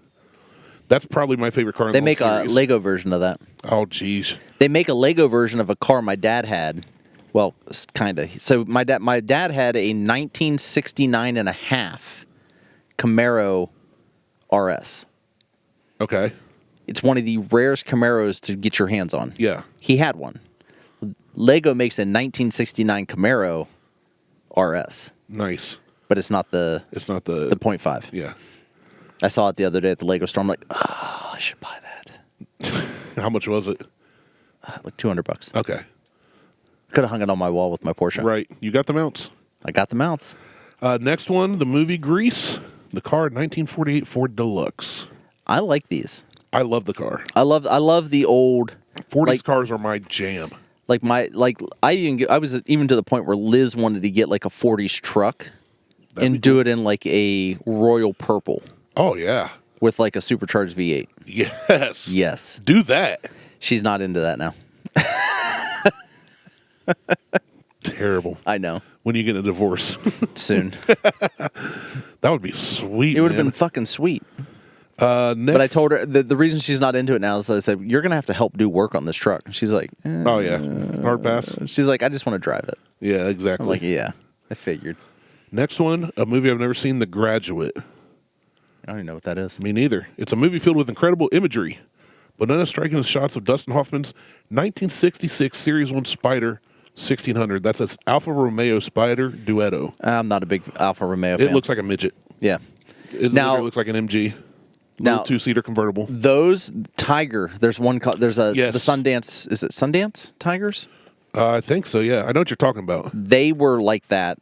That's probably my favorite car in They the make whole a series. Lego version of that. Oh, jeez. They make a Lego version of a car my dad had. Well, kind of. So my dad had a 1969 and a half Camaro RS. Okay. It's one of the rarest Camaros to get your hands on. Yeah. He had one. Lego makes a 1969 Camaro RS, Nice. but it's not the The .5. Yeah. I saw it the other day at the Lego store. I'm like, oh, I should buy that. How much was it? Like $200. Okay. Could have hung it on my wall with my Porsche. Right. You got the mounts. I got the mounts. Next one, the movie Grease. The car, 1948 Ford Deluxe. I like these. I love the car. I love the old 40s cars are my jam. I was even to the point where Liz wanted to get like a 40s truck and do it in like a royal purple Oh, yeah. with like a supercharged V8. Yes. Yes. Do that. She's not into that now. Terrible. I know. When you get a divorce. Soon. That would be sweet. It would have been fucking sweet. Next, But I told her the reason she's not into it now is I said, you're going to have to help do work on this truck. And she's like, oh yeah, hard pass. She's like, I just want to drive it. Yeah, exactly. I'm like, yeah, I figured. Next one, a movie I've never seen, The Graduate. I don't even know what that is. Me neither. It's a movie filled with incredible imagery, but none as striking as shots of Dustin Hoffman's 1966 Series 1 Spider 1600. That's an Alfa Romeo Spider Duetto. I'm not a big Alfa Romeo fan. It looks like a midget. Yeah. It literally looks like an MG. Now, two-seater convertible. Those Tiger, there's one called, there's a, Yes. the Sundance, is it Sundance Tigers? I think so, yeah. I know what you're talking about. They were like that,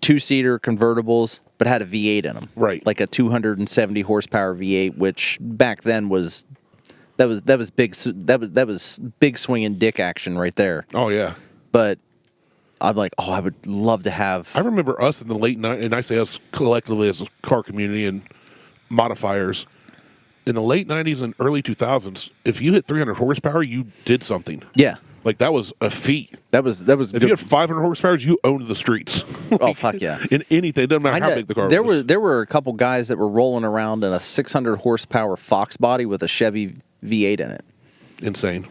2-seater convertibles, but had a V8 in them. Right. Like a 270 horsepower V8, which back then was big swinging dick action right there. Oh, yeah. But I'm like, I would love to have. I remember us in the late 90s, and I say us collectively as a car community and modifiers, in the late 90s and early 2000s, if you hit 300 horsepower, you did something. Yeah. Like, that was a feat. That was. If you had 500 horsepower, you owned the streets. Oh, fuck yeah. In anything. It doesn't matter how big the car was. There were a couple guys that were rolling around in a 600 horsepower Fox body with a Chevy V8 in it. Insane.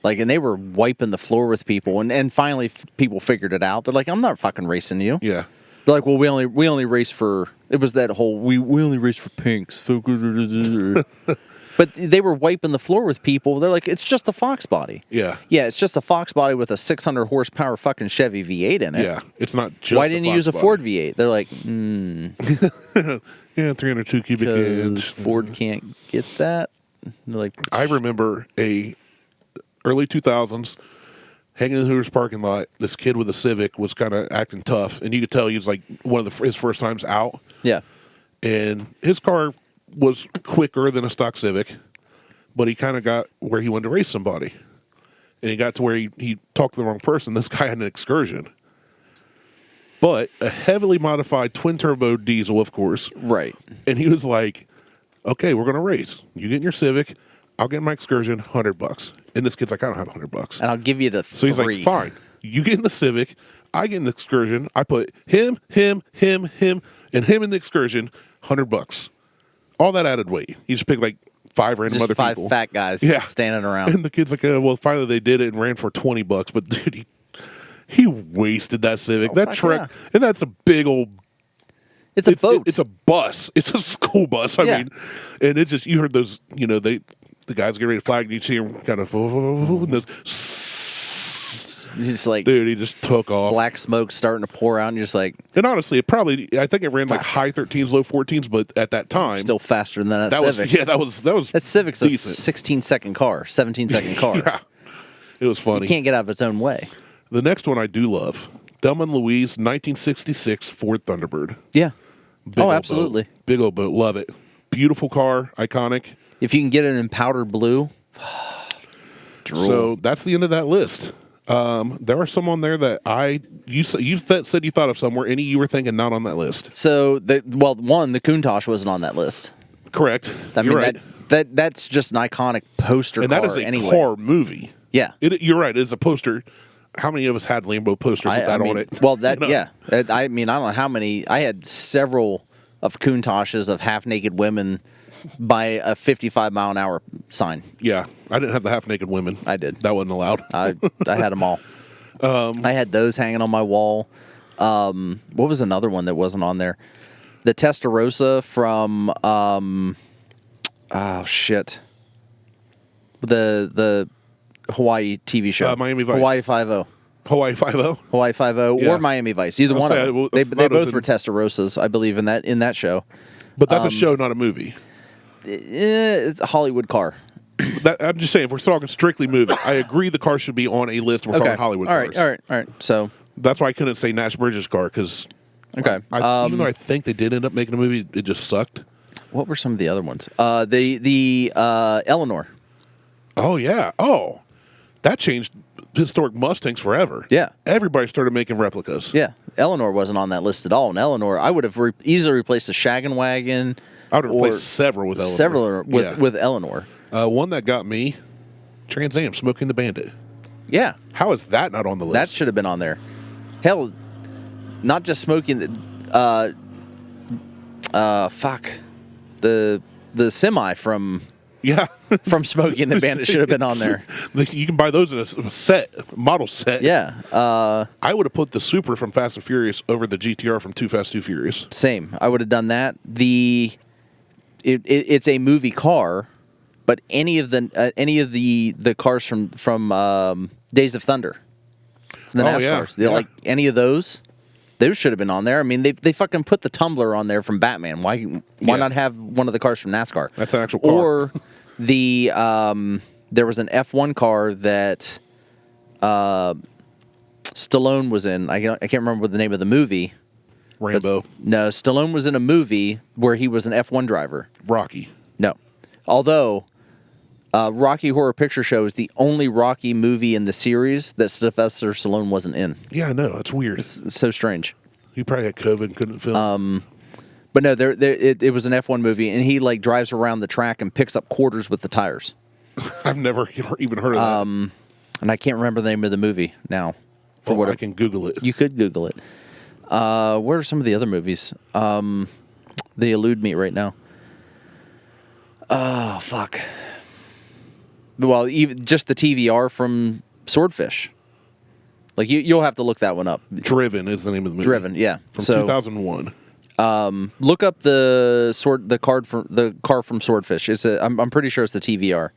Like, and they were wiping the floor with people, and finally people figured it out. They're like, I'm not fucking racing you. Yeah. They're like, well, we only race for. It was that whole we only race for pinks. But they were wiping the floor with people. They're like, it's just a Fox body. Yeah. Yeah, it's just a Fox body with a 600 horsepower fucking Chevy V8 in it. Yeah. It's not just Why didn't you use a Fox Ford body. V8? They're like, Yeah, 302 cubic because inch. Ford can't get that. And they're like, I remember early 2000s, hanging in the Hooters parking lot. This kid with a Civic was kind of acting tough, and you could tell he was like one of his first times out. yeah, And his car was quicker than a stock Civic, but he kind of got where he wanted to race somebody, and he got to where he talked to the wrong person. This guy had an Excursion, but a heavily modified twin turbo diesel, of course. right. And he was like, "Okay, we're gonna race. You get in your Civic, I'll get my Excursion, $100." And this kid's like, "I don't have $100." And I'll give you the So he's like, "Fine. You get in the Civic, I get in the Excursion. I put him, and him in the Excursion, $100. All that added weight. He just picked like 5 random Just other 5 people. fat guys Yeah. standing around. And the kid's like, well, finally they did it and ran for $20. But dude, he wasted that Civic. That fuck Trek, yeah. and that's a big old. It's a boat. It's a bus. It's a school bus. I Yeah. mean, and it just, you heard those, the guys get ready to flag, and you see him kind of, and those, just like dude, he just took off. black smoke starting to pour out, and you're just like, And honestly, I think it ran like high 13s, low 14s, but at that time, still faster than that Civic. that was That Civic's decent. a 16-second car, 17-second car. Yeah, it was funny. It can't get out of its own way. The next one I do love, Thelma and Louise, 1966 Ford Thunderbird. Yeah. Big old absolutely. boat. Big old boat, love it. Beautiful car, iconic. If you can get it in powder blue, drool. So that's the end of that list. There are some on there that you said you thought of somewhere. Any you were thinking not on that list? So the Countach wasn't on that list. Correct. I mean, You're right. that's just an iconic poster And car. that is a anyway. car movie. Yeah. You're right. It is a poster. How many of us had Lambo posters with that I mean, on it? Well, that You know? yeah. I mean, I don't know how many. I had several of Countaches of half naked women by a 55-mile-an-hour sign. Yeah. I didn't have the half naked women. I did. That wasn't allowed. I had them all. I had those hanging on my wall. What was another one that wasn't on there? The Testarossa from oh shit, the Hawaii TV show, Miami Vice. Hawaii Five-0. Hawaii 5-0. Hawaii 5-0 Yeah. or Miami Vice, either I'll one of say, them. well, They thought it was both were Testarossas, I believe, in that show. But that's a show, not a movie. It's a Hollywood car. I'm just saying, if we're talking strictly movie, I agree the car should be on a list. We're talking Hollywood cars. All right. So, That's why I couldn't say Nash Bridges' car, because okay. even though I think they did end up making a movie, it just sucked. What were some of the other ones? The Eleanor. Oh, yeah. Oh, that changed historic Mustangs forever. Yeah. Everybody started making replicas. Yeah, Eleanor wasn't on that list at all. And Eleanor, I would have easily replaced the Shaggin' Wagon. I would have or replaced several with Eleanor. Several Yeah. with Eleanor. One that got me, Trans Am, Smoking the Bandit. Yeah, How is that not on the list? that should have been on there. Hell, not just smoking. Fuck, the the semi from Yeah. Smokey and the Bandit should have been on there. You can buy those in a set, model set. Yeah. I would have put the Supra from Fast and Furious over the GTR from Too Fast, Too Furious. Same. I would have done that. It's a movie car, but any of the cars from Days of Thunder, from the NASCARs, yeah. like any of those should have been on there. I mean, they fucking put the Tumbler on there from Batman. Why not have one of the cars from NASCAR? That's an actual car. Or the there was an F1 car that Stallone was in. I can't remember what the name of the movie. Rambo. No, Stallone was in a movie where he was an F1 driver. Rocky. No. Although Rocky Horror Picture Show is the only Rocky movie in the series that Sylvester Stallone wasn't in. Yeah, I know. That's weird. It's so strange. He probably had COVID and couldn't film. But no, it was an F1 movie, and he like drives around the track and picks up quarters with the tires. I've never even heard of that. And I can't remember the name of the movie now. I can Google it. You could Google it. Where are some of the other movies? They elude me right now. Oh, fuck. Well, even just the TVR from Swordfish. Like you'll have to look that one up. Driven is the name of the movie. Driven, yeah. From 2001. Look up the car from Swordfish. I'm pretty sure it's the TVR.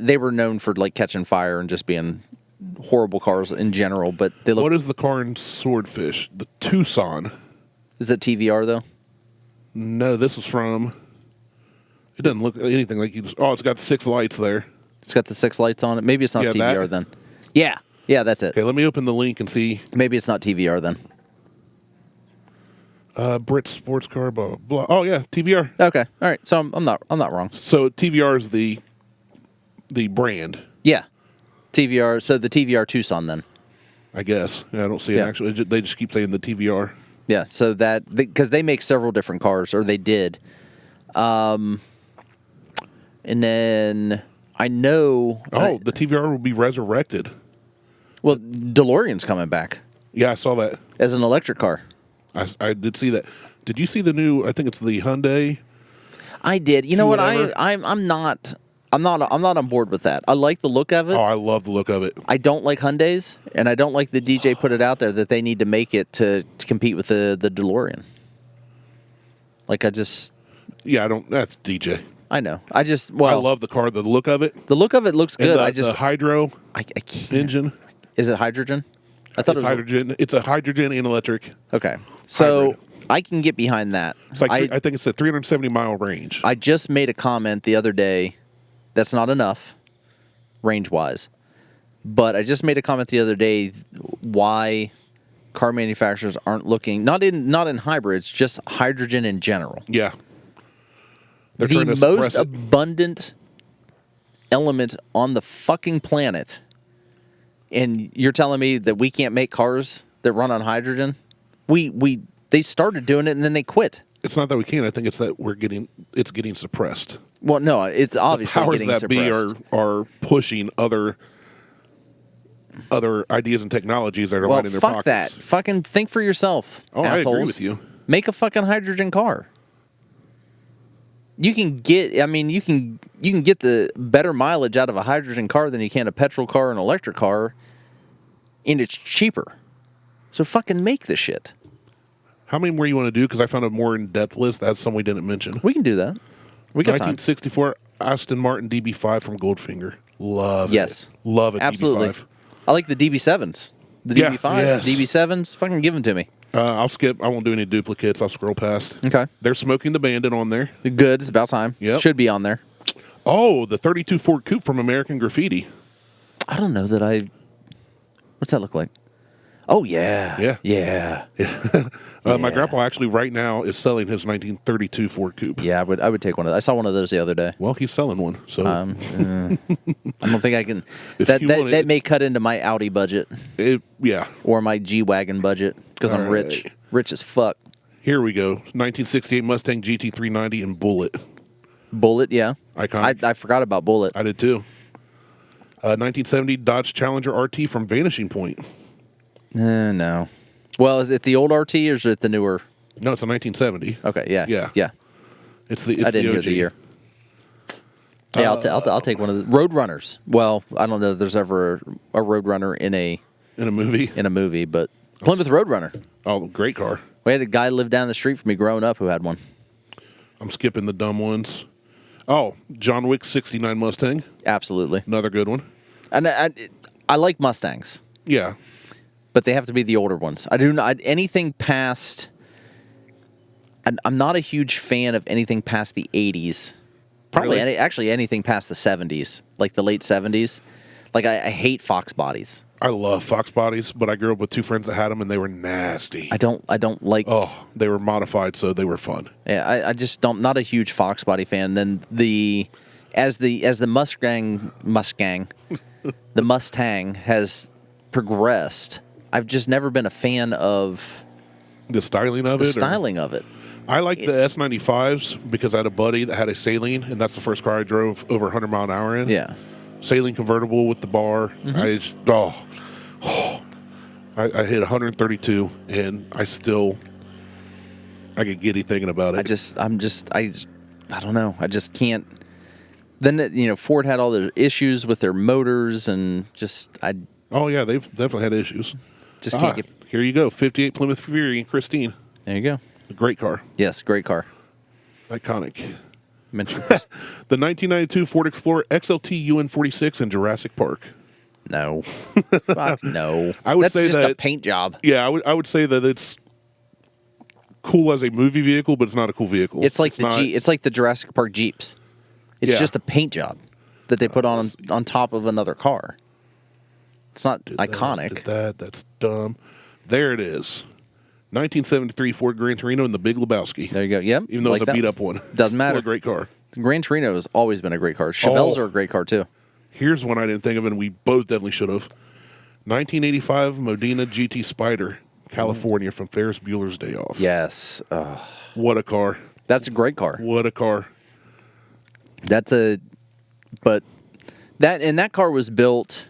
They were known for like catching fire and just being horrible cars in general, but they look. What is the car in Swordfish? The Tucson. Is it TVR though? No, this is from. It doesn't look anything like you. It's got 6 lights there. It's got the 6 lights on it. Maybe it's not TVR that? then. Yeah, that's it. Okay, let me open the link and see. Maybe it's not TVR then. Brit sports car, blah, blah, blah. Oh yeah, TVR. Okay, all right. So I'm not wrong. So TVR is the brand. Yeah, TVR. So the TVR Tucson then. I guess. Yeah, I don't see it actually. They just keep saying the TVR. Yeah. So that because they make several different cars, or they did. And then I know. The TVR will be resurrected. Well, DeLorean's coming back. Yeah, I saw that as an electric car. I did see that. Did you see the new? I think it's the Hyundai. I did. You know what? I'm not on board with that. I like the look of it. Oh, I love the look of it. I don't like Hyundais, and I don't like the DJ put it out there that they need to make it to compete with the DeLorean. Like I just. Yeah, I don't. That's DJ. I know. I love the car. The look of it. The look of it looks good. And the hydro. I can't. Engine. Is it hydrogen? I thought it's hydrogen. It's a hydrogen and electric. Okay, so hybrid. I can get behind that. It's like I think it's a 370-mile range. I just made a comment the other day. That's not enough, range-wise. But I just made a comment the other day why car manufacturers aren't looking not in hybrids, just hydrogen in general. Yeah. They're the most abundant element on the fucking planet. And you're telling me that we can't make cars that run on hydrogen? They started doing it and then they quit. It's not that we can't. I think it's that it's getting suppressed. Well, no, it's obviously getting suppressed. The powers that be are pushing other ideas and technologies that are lining their pockets. Fuck that. Fucking think for yourself, assholes. I agree with you. Make a fucking hydrogen car. You can get the better mileage out of a hydrogen car than you can a petrol car or an electric car, and it's cheaper. So fucking make this shit. How many more you want to do? Because I found a more in-depth list. That's some we didn't mention. We can do that. We got 1964 Aston Martin DB5 from Goldfinger. Love it. Love it. Absolutely. DB5. I like the DB7s. The DB5s, yes. DB7s. Fucking give them to me. I'll skip. I won't do any duplicates. I'll scroll past. Okay. They're Smoking the Bandit on there. Good. It's about time. Yep. Should be on there. Oh, the 32 Ford Coupe from American Graffiti. I don't know that I... What's that look like? Oh, yeah. Yeah. My grandpa actually right now is selling his 1932 Ford Coupe. Yeah, I would take one of those. I saw one of those the other day. Well, he's selling one, so... I don't think I can... That may cut into my Audi budget. Yeah. Or my G-Wagon budget, because I'm rich. Right. Rich as fuck. Here we go. 1968 Mustang GT390 and Bullet. Bullet, yeah. Iconic. I forgot about Bullet. I did too. 1970 Dodge Challenger RT from Vanishing Point. No. Well, is it the old RT or is it the newer? No, it's a 1970. Okay, yeah. It's the I didn't hear OG. the year. Yeah, I'll take one of the Roadrunners. Well, I don't know if there's ever a Roadrunner in a movie. but Plymouth Roadrunner. Oh, great car. We had a guy live down the street from me growing up who had one. I'm skipping the dumb ones. Oh, John Wick 69 Mustang. Absolutely. Another good one. And I like Mustangs, Yeah. but they have to be the older ones. I do not anything past. I'm not a huge fan of anything past the 80s. Probably Really? anything past the 70s, like the late 70s. Like I hate Fox bodies. I love Fox bodies, but I grew up with two friends that had them, and they were nasty. I don't like. Oh, they were modified, so they were fun. Yeah, I just don't. Not a huge Fox body fan. Then as the Mustang, the Mustang has progressed. I've just never been a fan of The styling of the it. styling of it. I like the S95s because I had a buddy that had a Saline, and that's the first car I drove over 100 mile an hour in. Yeah. Saline convertible with the bar. Mm-hmm. I hit 132, and I get giddy thinking about it. I don't know. I just can't. Then Ford had all their issues with their motors and Oh yeah, they've definitely had issues. just can't get. Here you go, 58 Plymouth Fury and Christine. There you go. A great car, Yes, great car. iconic. Mention The 1992 Ford Explorer XLT UN46 in Jurassic Park. no. Fuck no. I would That's say just a that- paint job. Yeah, I would say that it's cool as a movie vehicle, but it's not a cool vehicle. It's like not- It's like the Jurassic Park Jeeps. It's Yeah. just a paint job that they put on top of another car. It's not iconic. That's dumb. There it is. 1973 Ford Gran Torino and the Big Lebowski. There you go. Yep. Even though like it's a that. beat up one. Doesn't It's matter. Still a great car. Gran Torino has always been a great car. Chevelles Oh. are a great car too. Here's one I didn't think of, and we both definitely should have. 1985 Modena GT Spider, California, from Ferris Bueller's Day Off. Yes. What a car. That's a great car. What a car. But that car was built.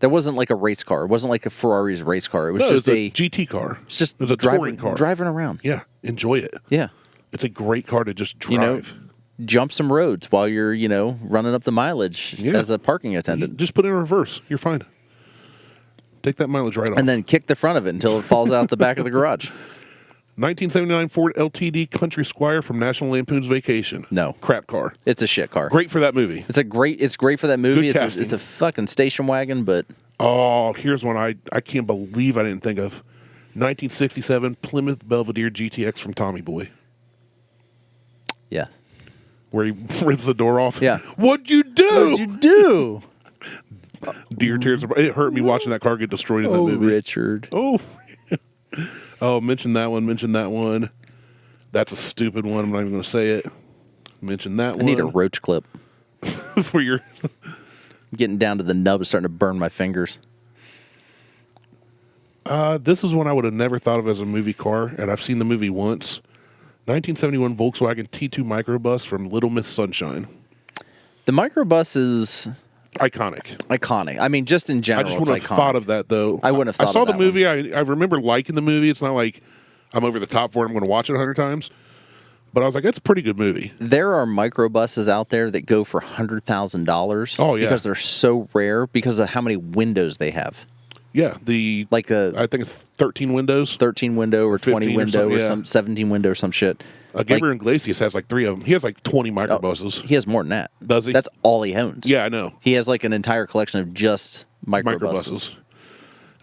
That wasn't like a race car. It wasn't like a Ferrari's race car. It was No, just it's a GT car. It's just it was a touring car. driving around. Yeah, enjoy it. Yeah. It's a great car to just drive. Jump some roads while you're running up the mileage Yeah. as a parking attendant, Just put it in reverse. You're fine. Take that mileage right off. and then kick the front of it until it falls out the back of the garage. 1979 Ford LTD Country Squire from National Lampoon's Vacation. No. Crap car. It's a shit car. Great for that movie. It's great for that movie. Good It's casting. it's a fucking station wagon, but Oh, here's one I can't believe I didn't think of. 1967 Plymouth Belvedere GTX from Tommy Boy, yeah. where he rips the door off. Yeah. What'd you do? What'd you do? Dear tears. It hurt me watching that car get destroyed in the movie. Richard. Oh. Oh, mention that one. That's a stupid one. I'm not even going to say it. Mention that one. I need a roach clip. for your. I'm getting down to the nub, starting to burn my fingers. This is one I would have never thought of as a movie car, and I've seen the movie once. 1971 Volkswagen T2 microbus from Little Miss Sunshine. The microbus is Iconic. iconic. I mean, just in I general, just wouldn't have it's iconic. thought of that though. I wouldn't have I thought saw of the that movie. I remember liking the movie. It's not like I'm over the top for it. I'm going to watch it 100 times. But I was like, that's a pretty good movie. There are microbuses out there that go for $100,000. Oh, yeah. Because they're so rare because of how many windows they have. Yeah, Like I think it's 13 windows. 13 window or 20 15 or window something, or yeah. some 17 window or some shit. Gabriel Iglesias has like 3 of them. He has like 20 microbuses. He has more than that. Does he? That's all he owns. Yeah, I know. He has like an entire collection of just microbuses.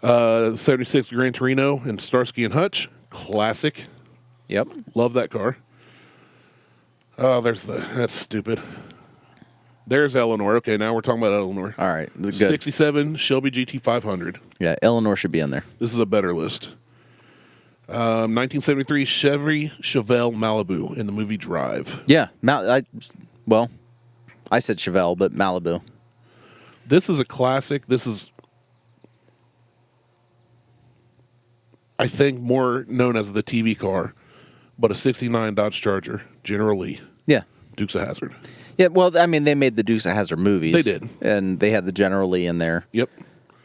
76 Gran Torino and Starsky and Hutch. Classic. Yep. Love that car. Oh, that's stupid. There's Eleanor. Okay, now we're talking about Eleanor. All right. Good. 67 Shelby GT 500. Yeah, Eleanor should be in there. This is a better list. 1973 Chevy Chevelle Malibu in the movie Drive. Yeah. I said Chevelle, but Malibu. This is a classic. This is, I think, more known as the TV car, but a 69 Dodge Charger, General Lee, Yeah. Dukes of Hazzard. Yeah, well, I mean, they made the Dukes of Hazzard movies. They did. And they had the General Lee in there. Yep.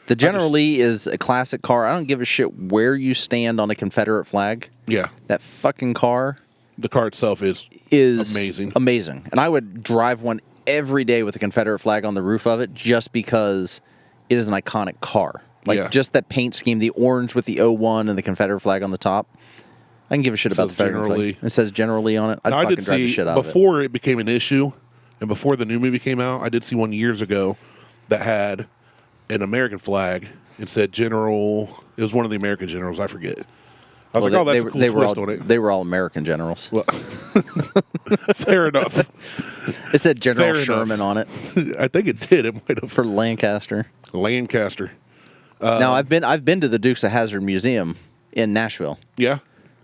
The General Lee is a classic car. I don't give a shit where you stand on a Confederate flag. Yeah. That fucking car The car itself is amazing. Amazing. And I would drive one every day with the Confederate flag on the roof of it just because it is an iconic car. Like, just that paint scheme, the orange with the 01 and the Confederate flag on the top. I can give a shit about the Confederate flag. It says General Lee on it. I'd fucking drive the shit out of it. Before it became an issue, and before the new movie came out, I did see one years ago that had an American flag. It said General. It was one of the American generals. I forget. I was like, oh, that's a cool twist on it. They were all American generals. Well, fair enough. It said General Sherman on it. I think it did. It might have. For Lancaster. Lancaster. Now, I've been to the Dukes of Hazzard Museum in Nashville. Yeah.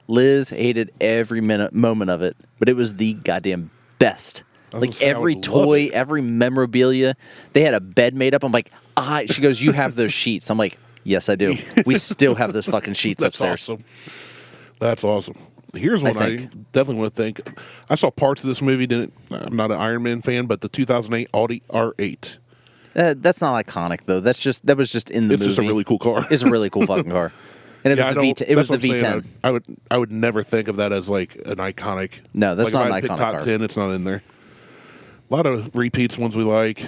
Liz hated every moment of it, but it was the goddamn best. Like, every toy, every memorabilia. They had a bed made up. I'm like, she goes, you have those sheets. I'm like, yes, I do. We still have those fucking sheets upstairs. Awesome. That's awesome. Here's one I definitely want to thank. I saw parts of this movie. I'm not an Iron Man fan, but the 2008 Audi R8. That's not iconic, though. That was just in the movie. It's just a really cool car. It's a really cool fucking car. And it was the V10. I would never think of that as like an iconic. No, that's not an iconic top car. 10. It's not in there. A lot of repeats, ones we like.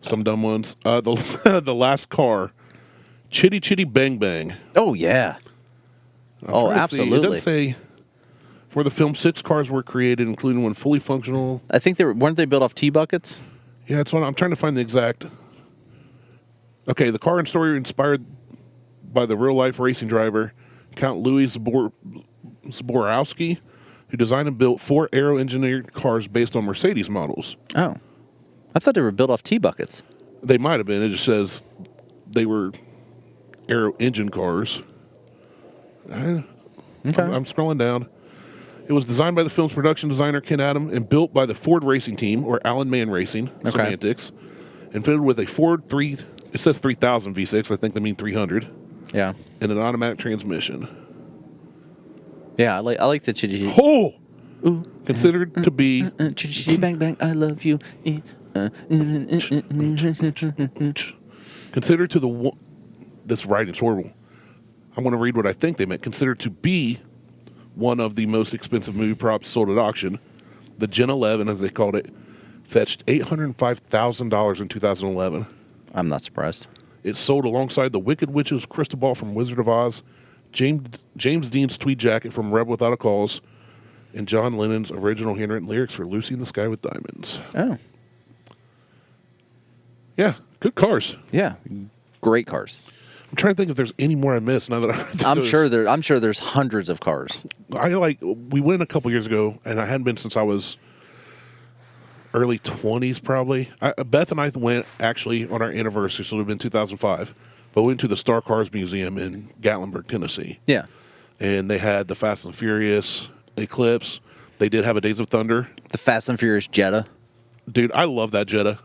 Some dumb ones. The last car, Chitty Chitty Bang Bang. Oh yeah. Absolutely. It does say for the film 6 cars were created, including one fully functional. I think weren't they built off T-buckets? Yeah, it's one. I'm trying to find the exact. Okay, the car and story were inspired by the real-life racing driver Count Louis Zborowski, who designed and built 4 aero-engineered cars based on Mercedes models. Oh. I thought they were built off T-buckets. They might have been. It just says they were aero-engine cars. Okay. I'm scrolling down. It was designed by the film's production designer, Ken Adam, and built by the Ford Racing Team, or Alan Mann Racing, semantics, and fitted with a Ford it says 3000 V6. I think they mean 300. Yeah. And an automatic transmission. Yeah, I like the chitty. Oh! Considered to be... Chitty bang bang, I love you. Considered to the... This writing's horrible. I want to read what I think they meant. Considered to be one of the most expensive movie props sold at auction. The Gen 11, as they called it, fetched $805,000 in 2011. I'm not surprised. It sold alongside the Wicked Witch's crystal ball from Wizard of Oz, James Dean's tweed jacket from Rebel Without a Cause, and John Lennon's original handwritten lyrics for Lucy in the Sky with Diamonds. Oh. Yeah, good cars. Yeah, great cars. I'm trying to think if there's any more I missed now that I'm sure there's hundreds of cars. We went a couple years ago, and I hadn't been since I was early 20s probably. Beth and I went actually on our anniversary, so it would have been 2005. But we went to the Star Cars Museum in Gatlinburg, Tennessee. Yeah. And they had the Fast and Furious Eclipse. They did have a Days of Thunder. The Fast and Furious Jetta. Dude, I love that Jetta.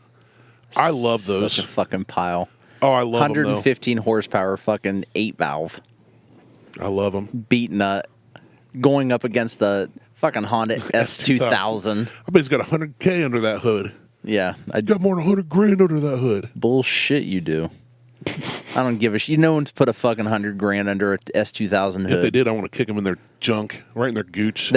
I love those. Such a fucking pile. Oh, I love 115 horsepower, fucking 8-valve. I love them. Beating going up against the fucking Honda S2000. I bet he's got $100K under that hood. Yeah. I got more than $100,000 under that hood. Bullshit, you do. I don't give a shit. No one's put a fucking $100,000 under a S2000 hood. If they did, I want to kick them in their junk, right in their gooch.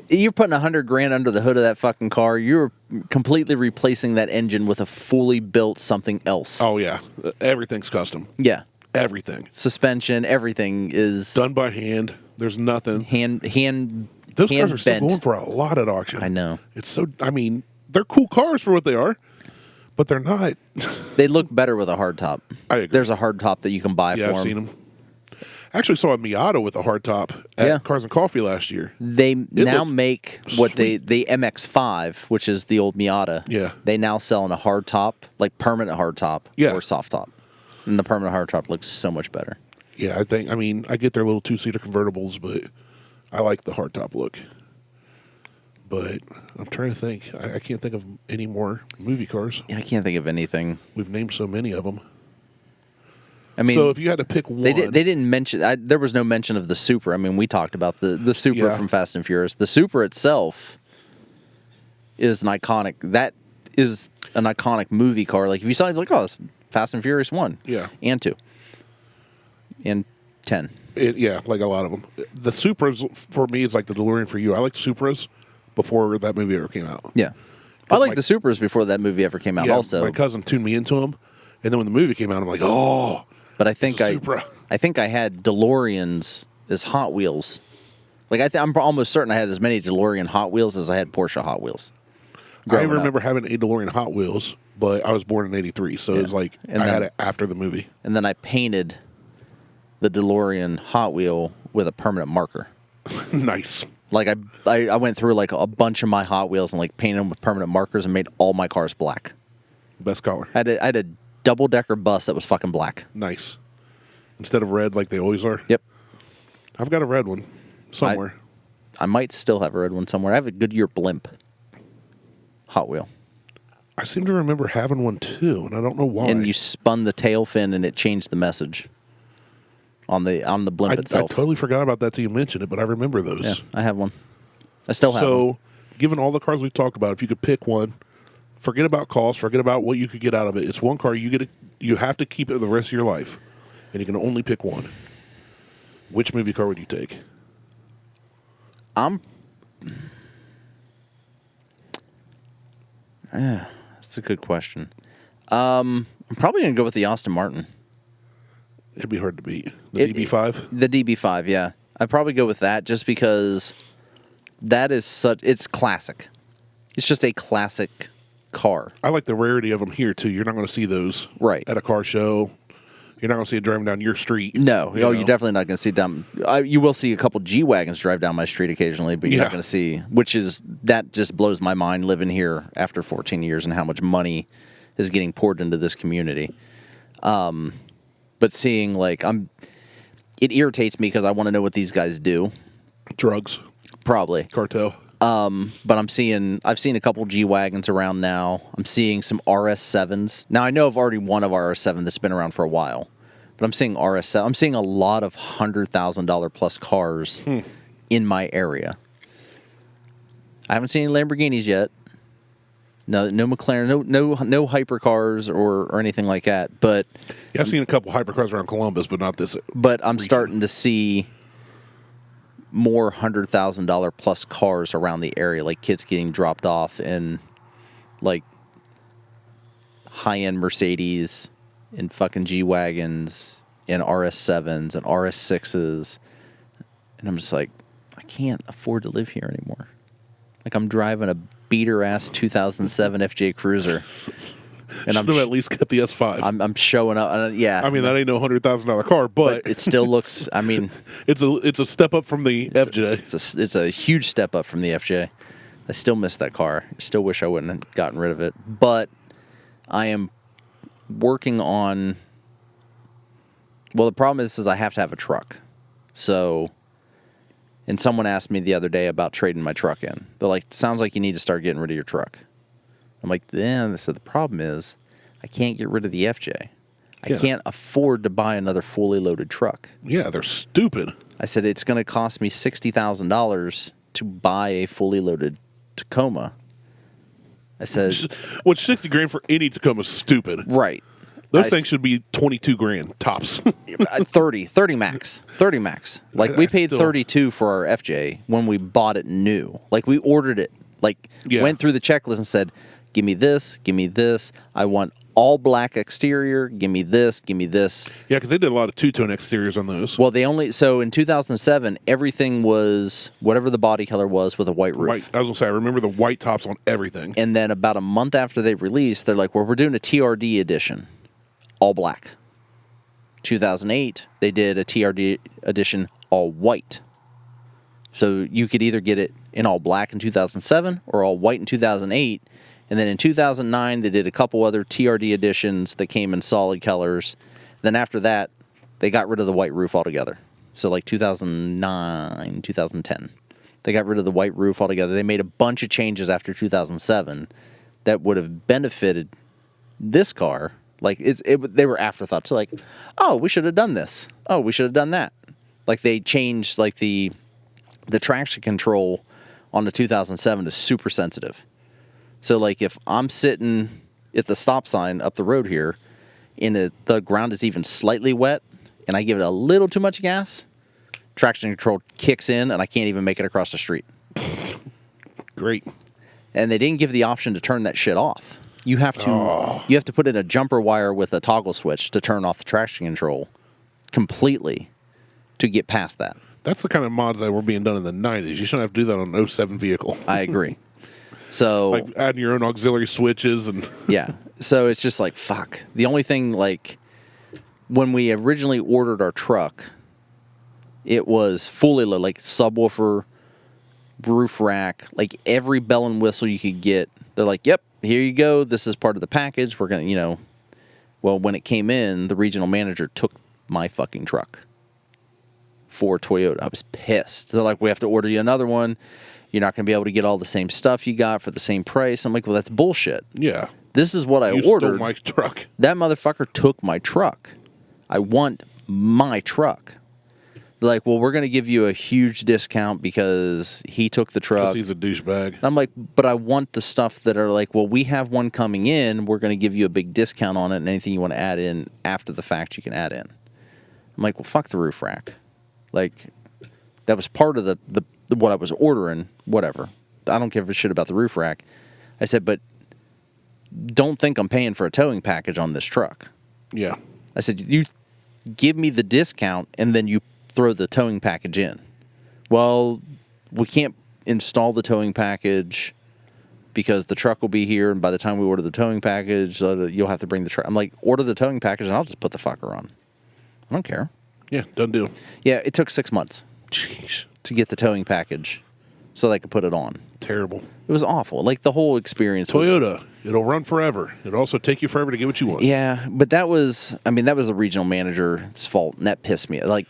You're putting $100,000 under the hood of that fucking car. You're completely replacing that engine with a fully built something else. Oh yeah, everything's custom. Yeah, everything. Suspension, everything is done by hand. There's nothing hand. Those cars are still going for a lot at auction. I know. It's so. I mean, they're cool cars for what they are, but they're not. They look better with a hardtop. I agree. There's a hardtop that you can buy for them. Yeah, I've seen them. I actually saw a Miata with a hardtop at Cars and Coffee last year. They now make what the MX-5, which is the old Miata. Yeah. They now sell in a hardtop, like permanent hardtop or soft top. And the permanent hardtop looks so much better. Yeah, I get their little 2-seater convertibles, but I like the hardtop look. But I'm trying to think. I can't think of any more movie cars. Yeah, I can't think of anything. We've named so many of them. I mean, so if you had to pick one, they didn't mention. There was no mention of the Supra. I mean, we talked about the Supra from Fast and Furious. The Supra itself is an iconic. That is an iconic movie car. Like if you saw it, like, oh, it's Fast and Furious 1, yeah, and 2, and 10. Yeah, like a lot of them. The Supras for me is like the DeLorean for you. I like Supras before that movie ever came out. Yeah. I like the Supras before that movie ever came out also. My cousin tuned me into them, and then when the movie came out, I'm like, oh. But I think Supra. I think I had DeLoreans as Hot Wheels. Like I'm almost certain I had as many DeLorean Hot Wheels as I had Porsche Hot Wheels. I remember having a DeLorean Hot Wheels, but I was born in '83, so it was like I had it after the movie. And then I painted the DeLorean Hot Wheel with a permanent marker. Nice. Like I went through like a bunch of my Hot Wheels and like painted them with permanent markers and made all my cars black. Best color. I had a double-decker bus that was fucking black. Nice. Instead of red like they always are? Yep. I've got a red one somewhere. I might still have a red one somewhere. I have a Goodyear blimp Hot Wheel. I seem to remember having one too, and I don't know why. And you spun the tail fin and it changed the message on the blimp itself. I totally forgot about that till you mentioned it, but I remember those. Yeah, I have one. I still have one. So, given all the cars we've talked about, if you could pick one, forget about cost, forget about what you could get out of it. It's one car you have to keep it the rest of your life, and you can only pick one. Which movie car would you take? That's a good question. I'm probably going to go with the Aston Martin. It'd be hard to beat. The DB5? The DB5, yeah. I'd probably go with that just because that is it's classic. It's just a classic car. I like the rarity of them here, too. You're not going to see those at a car show. You're not going to see it driving down your street. No. You're definitely not going to see down. You will see a couple G-Wagons drive down my street occasionally, but you're not going to see, that just blows my mind living here after 14 years and how much money is getting poured into this community. But seeing, it irritates me because I want to know what these guys do. Drugs. Probably. Cartel. But I've seen a couple G-Wagons around now. I'm seeing some RS7s. Now, I know of already one of RS7 that's been around for a while. But I'm seeing RS7. I'm seeing a lot of $100,000 plus cars in my area. I haven't seen any Lamborghinis yet. No McLaren, no hypercars or anything like that. But I've seen a couple hypercars around Columbus, but not this. But I'm starting to see more $100,000 plus cars around the area, like kids getting dropped off in like high-end Mercedes and fucking G-Wagons and RS7s and RS6s. And I'm just like, I can't afford to live here anymore. Like, I'm driving a beater-ass 2007 FJ Cruiser. And I'm at least get the S5. I'm showing up. Yeah. I mean, that ain't no $100,000 car, but it still looks. I mean, it's a step up from the FJ. It's a huge step up from the FJ. I still miss that car. I still wish I wouldn't have gotten rid of it. But I am working on. Well, the problem is I have to have a truck. So, and someone asked me the other day about trading my truck in. They're like, "Sounds like you need to start getting rid of your truck." I'm like, then so the problem is I can't get rid of the FJ. I can't afford to buy another fully loaded truck. Yeah, they're stupid. I said, it's going to cost me $60,000 to buy a fully loaded Tacoma. I said, which $60,000 for any Tacoma is stupid. Right. Those things should be $22,000 tops. 30 max. Like we paid $32,000 for our FJ when we bought it new. Like we ordered it. Went through the checklist and said, give me this. I want all black exterior. Give me this. Yeah, because they did a lot of two-tone exteriors on those. Well, so in 2007, everything was whatever the body color was with a white roof. White. I was going to say, I remember the white tops on everything. And then about a month after they released, they're like, well, we're doing a TRD edition, all black. 2008, they did a TRD edition, all white. So you could either get it in all black in 2007 or all white in 2008. And then in 2009, they did a couple other TRD editions that came in solid colors. Then after that, they got rid of the white roof altogether. So like 2009, 2010, they got rid of the white roof altogether. They made a bunch of changes after 2007 that would have benefited this car. Like they were afterthoughts. So like, oh, we should have done this. Oh, we should have done that. Like they changed like the traction control on the 2007 is super sensitive. So, like, if I'm sitting at the stop sign up the road here, and the ground is even slightly wet, and I give it a little too much gas, traction control kicks in, and I can't even make it across the street. Great. And they didn't give the option to turn that shit off. You have to put in a jumper wire with a toggle switch to turn off the traction control completely to get past that. That's the kind of mods that were being done in the 90s. You shouldn't have to do that on an 07 vehicle. I agree. So like adding your own auxiliary switches and yeah. So it's just like, fuck. The only thing, like, when we originally ordered our truck, it was fully like subwoofer, roof rack, like every bell and whistle you could get. They're like, yep, here you go. This is part of the package. We're going to, well, when it came in, the regional manager took my fucking truck for Toyota. I was pissed. They're like, we have to order you another one. You're not going to be able to get all the same stuff you got for the same price. I'm like, well, that's bullshit. yeah. This is what I You ordered. stole my truck. That motherfucker took my truck. I want my truck. They're like, well, we're going to give you a huge discount because he took the truck. Because he's a douchebag. And I'm like, but I want the stuff that are like, well, we have one coming in. We're going to give you a big discount on it, and anything you want to add in after the fact, you can add in. I'm like, well, fuck the roof rack. Like, that was part of the what I was ordering, whatever. I don't give a shit about the roof rack. I said, but don't think I'm paying for a towing package on this truck. Yeah. I said, you give me the discount and then you throw the towing package in. Well, we can't install the towing package because the truck will be here, and by the time we order the towing package, you'll have to bring the truck. I'm like, order the towing package and I'll just put the fucker on. I don't care. Yeah, done deal. Yeah, it took 6 months Jeez. to get the towing package so they could put it on. Terrible. It was awful. Like, the whole experience. Toyota, it'll run forever. It'll also take you forever to get what you want. Yeah, but that was the regional manager's fault, and that pissed me. Like,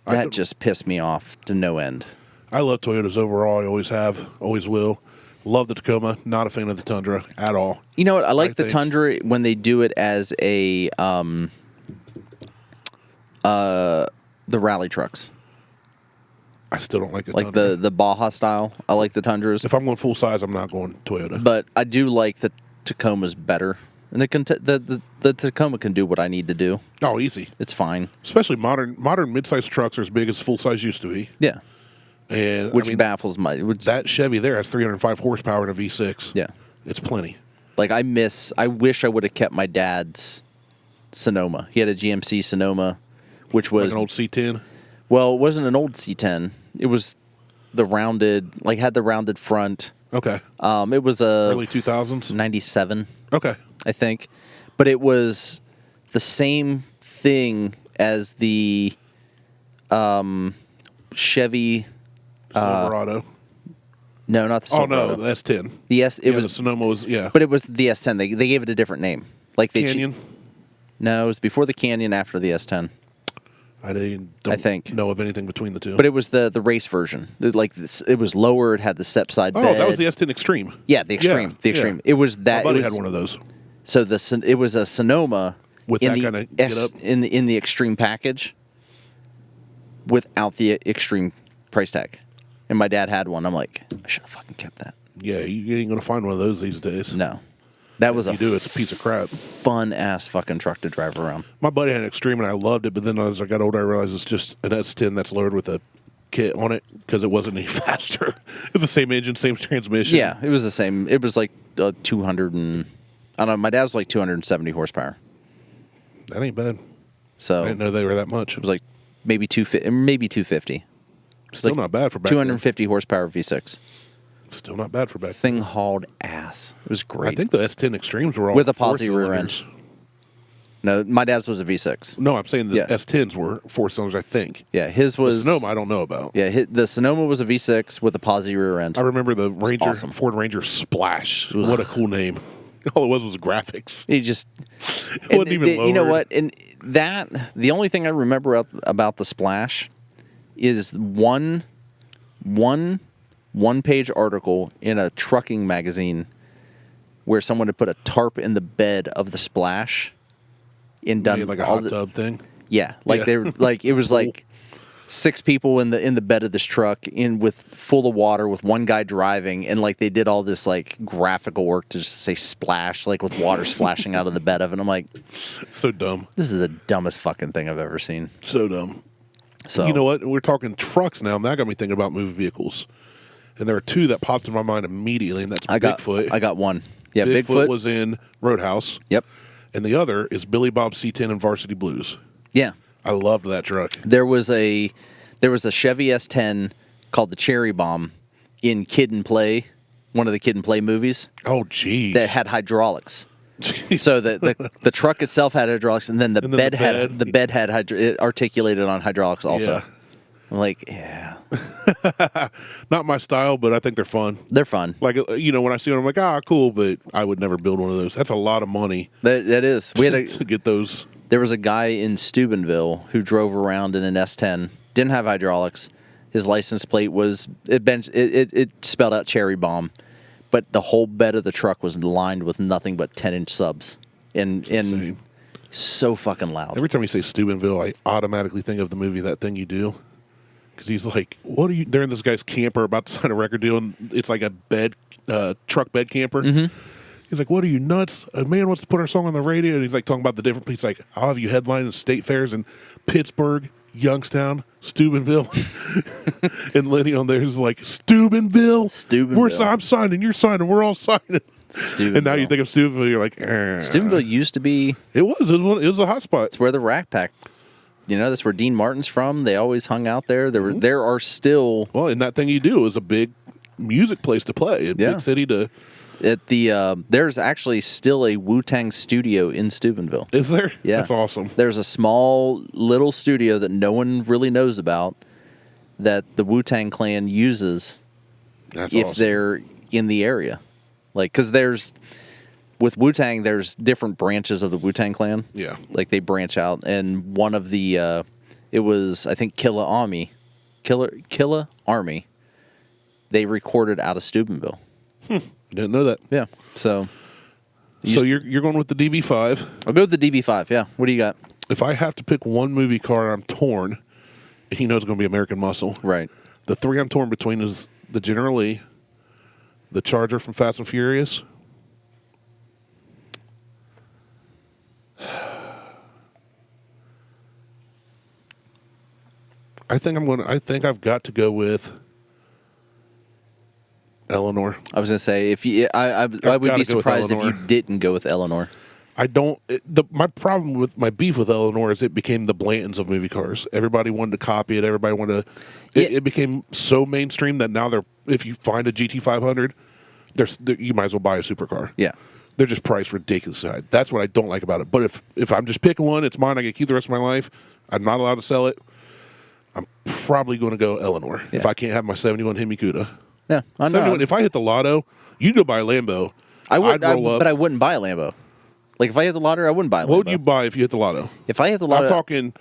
that just pissed me off to no end. I love Toyotas overall. I always have, always will. Love the Tacoma. Not a fan of the Tundra at all. You know what? I like the think. Tundra when they do it as a the rally trucks, I still don't like the like Tundra. the Baja style. I like the Tundras, If I'm going full size, I'm not going Toyota. but I do like the Tacomas better. And the Tacoma can do what I need to do. Oh, easy. It's fine. Especially modern mid-sized trucks are as big as full size used to be. Yeah, And which I mean, baffles my. that Chevy there has 305 horsepower and a V6. Yeah, It's plenty. like I wish I would have kept my dad's Sonoma. He had a GMC Sonoma, which was Like an old C10. well, it wasn't an old C10. It was the rounded, like had the rounded front. Okay. It was a Early 2000s. 97, Okay. I think, but it was the same thing as the Chevy. Silverado. No, not the Oh, Silverado. no, the S10. The S. It The was, Sonoma was, yeah. but it was the S10. They gave it a different name. Like they Canyon. No, it was before the Canyon, after the S10. Don't I think. know of anything between the two. But it was the race version. Like this, it was lower. It had the step side bed. that was the S10 Extreme. Yeah, the Extreme. Yeah, The Extreme. yeah. It was that. My buddy it was, had one of those. So it was a Sonoma With in that the kinda get up? in the Extreme package without the Extreme price tag. And my dad had one. I'm like, I should have fucking kept that. Yeah, you ain't going to find one of those these days. No. That was If a you do, it's a piece of crap. fun ass fucking truck to drive around. My buddy had an Extreme, and I loved it, but then as I got older, I realized it's just an S10 that's loaded with a kit on it because it wasn't any faster. It's the same engine, same transmission. Yeah, it was the same. It was like 200 and I don't know. My dad was like 270 horsepower. That ain't bad. So I didn't know they were that much. it was like maybe 250. Still like not bad for back 250 horsepower V6. then. Still not bad for back Thing hauled ass. It was then. great. I think the S10 Extremes were all With a four posi rear end. cylinders. No, my dad's was a V6. No, I'm saying the Yeah. S10s were 4 cylinders, I think. Yeah, his The was Sonoma, I don't know about. Yeah, the Sonoma was a V6 with a posi rear end. I remember the Ranger, awesome. Ford Ranger Splash. What a cool name. All it was graphics. He just It wasn't even You know lowered. what? And that the only thing I remember about the Splash is one page article in a trucking magazine where someone had put a tarp in the bed of the Splash and done Made like a all hot tub thing. Yeah, like Yeah. they were like it was like 6 people in the bed of this truck with full of water with one guy driving, and like they did all this like graphical work to just say splash, like with water splashing out of the bed of it. I'm like, So dumb. this is the dumbest fucking thing I've ever seen. So dumb. So You know what? We're talking trucks now, and that got me thinking about movie vehicles. And there are 2 that popped in my mind immediately, and that's Bigfoot. I got one. Yeah, Bigfoot was in Roadhouse. Yep. And the other is Billy Bob C10 and Varsity Blues. Yeah. I loved that truck. There was a Chevy S10 called the Cherry Bomb in Kid and Play, one of the Kid and Play movies. Oh, geez. That had hydraulics. So the truck itself had hydraulics, and then the bed had it articulated on hydraulics also. Yeah. I'm like, yeah, Not my style, but I think they're fun. they're fun. Like, when I see them, I'm like, cool, but I would never build one of those. That's a lot of money That is. We had to get those. There was a guy in Steubenville who drove around in an S10, didn't have hydraulics. His license plate was it spelled out Cherry Bomb, but the whole bed of the truck was lined with nothing but 10-inch subs, and so fucking loud. Every time you say Steubenville, I automatically think of the movie That Thing You Do. Because he's like, what are you... They're in this guy's camper about to sign a record deal, and it's like a truck bed camper. Mm-hmm. He's like, what are you, nuts? A man wants to put our song on the radio, and he's like talking about the different... He's like, I'll have you headlining state fairs in Pittsburgh, Youngstown, Steubenville. And Lenny on there is like, Steubenville? I'm signing, you're signing, we're all signing. And now you think of Steubenville, you're like, Steubenville used to be... It was a hot spot. It's where the Rack Pack... that's where Dean Martin's from. They always hung out there. There are still... Well, and That Thing You Do is a big music place to play. A big city to... There's actually still a Wu-Tang studio in Steubenville. Is there? Yeah. That's awesome. There's a small little studio that no one really knows about that the Wu-Tang Clan uses if they're in the area. Like, because with Wu-Tang, there's different branches of the Wu-Tang Clan. Yeah. Like, they branch out. And one of the, it was, I think, Killa Army. They recorded out of Steubenville. Didn't know that. Yeah. So you're going with the DB5. I'll go with the DB5, yeah. What do you got? If I have to pick one movie car, I'm torn. It's going to be American Muscle. Right. The 3 I'm torn between is the General Lee, the Charger from Fast and Furious, I think I've got to go with Eleanor. I was going to say, I would be surprised if you didn't go with Eleanor. My problem with my beef with Eleanor is it became the Blantons of movie cars. Everybody wanted to copy it. Everybody wanted to. It became so mainstream that now if you find a GT500, you might as well buy a supercar. Yeah. They're just priced ridiculously high. That's what I don't like about it. But if I'm just picking one, it's mine. I get to keep the rest of my life. I'm not allowed to sell it. I'm probably going to go Eleanor if I can't have my 71 Hemi Cuda. Yeah, I know. If I hit the lotto, you go buy a Lambo. I'd roll up. But I wouldn't buy a Lambo. Like, if I hit the lottery, I wouldn't buy a Lambo. What would you buy if you hit the lotto? If I hit the lotto... I'm talking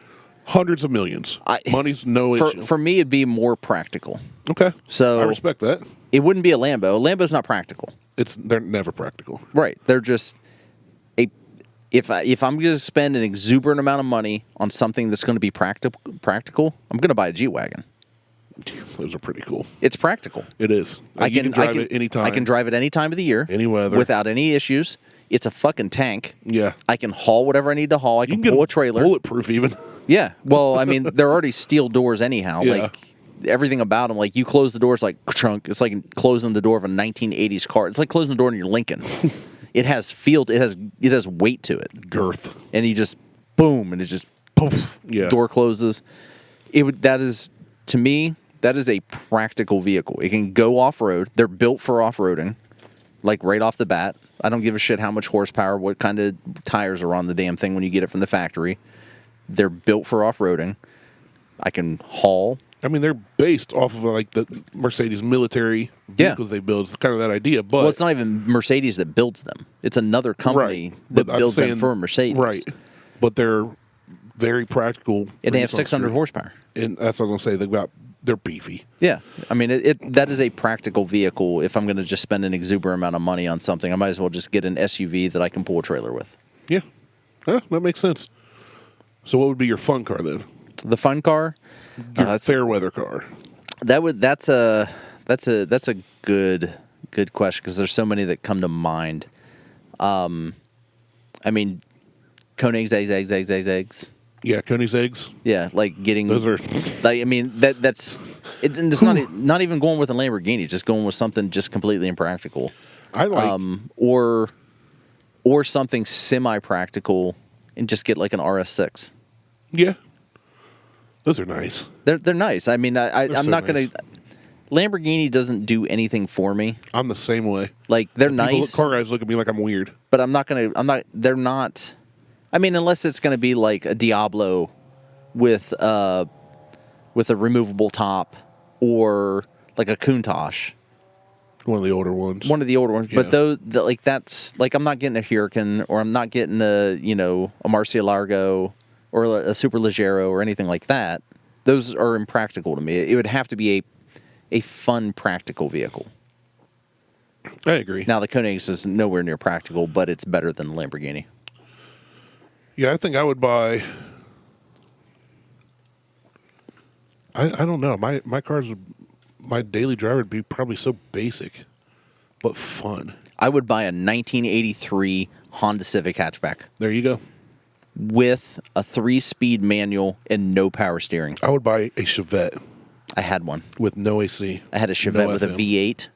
hundreds of millions. Money's no issue. For me, it'd be more practical. Okay. So I respect that. It wouldn't be a Lambo. A Lambo's not practical. They're never practical. Right. They're just... If I'm going to spend an exuberant amount of money on something that's going to be practical, I'm going to buy a G-Wagon. Those are pretty cool. It's practical. It is. You can drive it anytime. I can drive it any time of the year. Any weather. Without any issues. It's a fucking tank. Yeah. I can haul whatever I need to haul. I can pull a trailer. Bulletproof even. Yeah. Well, I mean, they're already steel doors anyhow. Yeah. Like, everything about them. Like, you close the door, it's like trunk. It's like closing the door of a 1980s car. It's like closing the door in your Lincoln. It has it has weight to it. Girth. And you just boom, and it just poof. Yeah. Door closes. To me, that is a practical vehicle. It can go off road. They're built for off roading, like right off the bat. I don't give a shit how much horsepower, what kind of tires are on the damn thing when you get it from the factory. They're built for off roading. I can haul. I mean, they're based off of like the Mercedes military vehicles they build. It's kind of that idea, but well, it's not even Mercedes that builds them. It's another company that builds them for Mercedes. Right, but they're very practical. And they have 600 horsepower. And that's what I was going to say. They're beefy. Yeah, I mean, that is a practical vehicle. If I'm going to just spend an exuberant amount of money on something, I might as well just get an SUV that I can pull a trailer with. Yeah, that makes sense. So what would be your fun car then? The fun car. Your fair weather car. That's a good question because there's so many that come to mind. I mean, Koenig's eggs. Yeah, Koenig's eggs. Yeah, like getting Those are. like I mean that's it, and it's not even going with a Lamborghini, just going with something just completely impractical. I like. Or something semi-practical and just get like an RS6. Yeah. Those are nice. They're nice. I mean, I'm so not nice. gonna. Lamborghini doesn't do anything for me. I'm the same way. Like they're nice. Car guys look at me like I'm weird. But I'm not. They're not. I mean, unless it's gonna be like a Diablo with a removable top or like a Countach. One of the older ones. One of the older ones. Yeah. But that's like I'm not getting a Huracan or I'm not getting a Murcielago or a Super Leggero or anything like that. Those are impractical to me. It would have to be a fun, practical vehicle. I agree. Now, the Koenigs is nowhere near practical, but it's better than the Lamborghini. Yeah, I think I would buy. I don't know. My cars, my daily driver would be probably so basic, but fun. I would buy a 1983 Honda Civic hatchback There you go. with a 3-speed manual and no power steering. I would buy a Chevette I had one. with no AC. I had a Chevette no with a FM. V8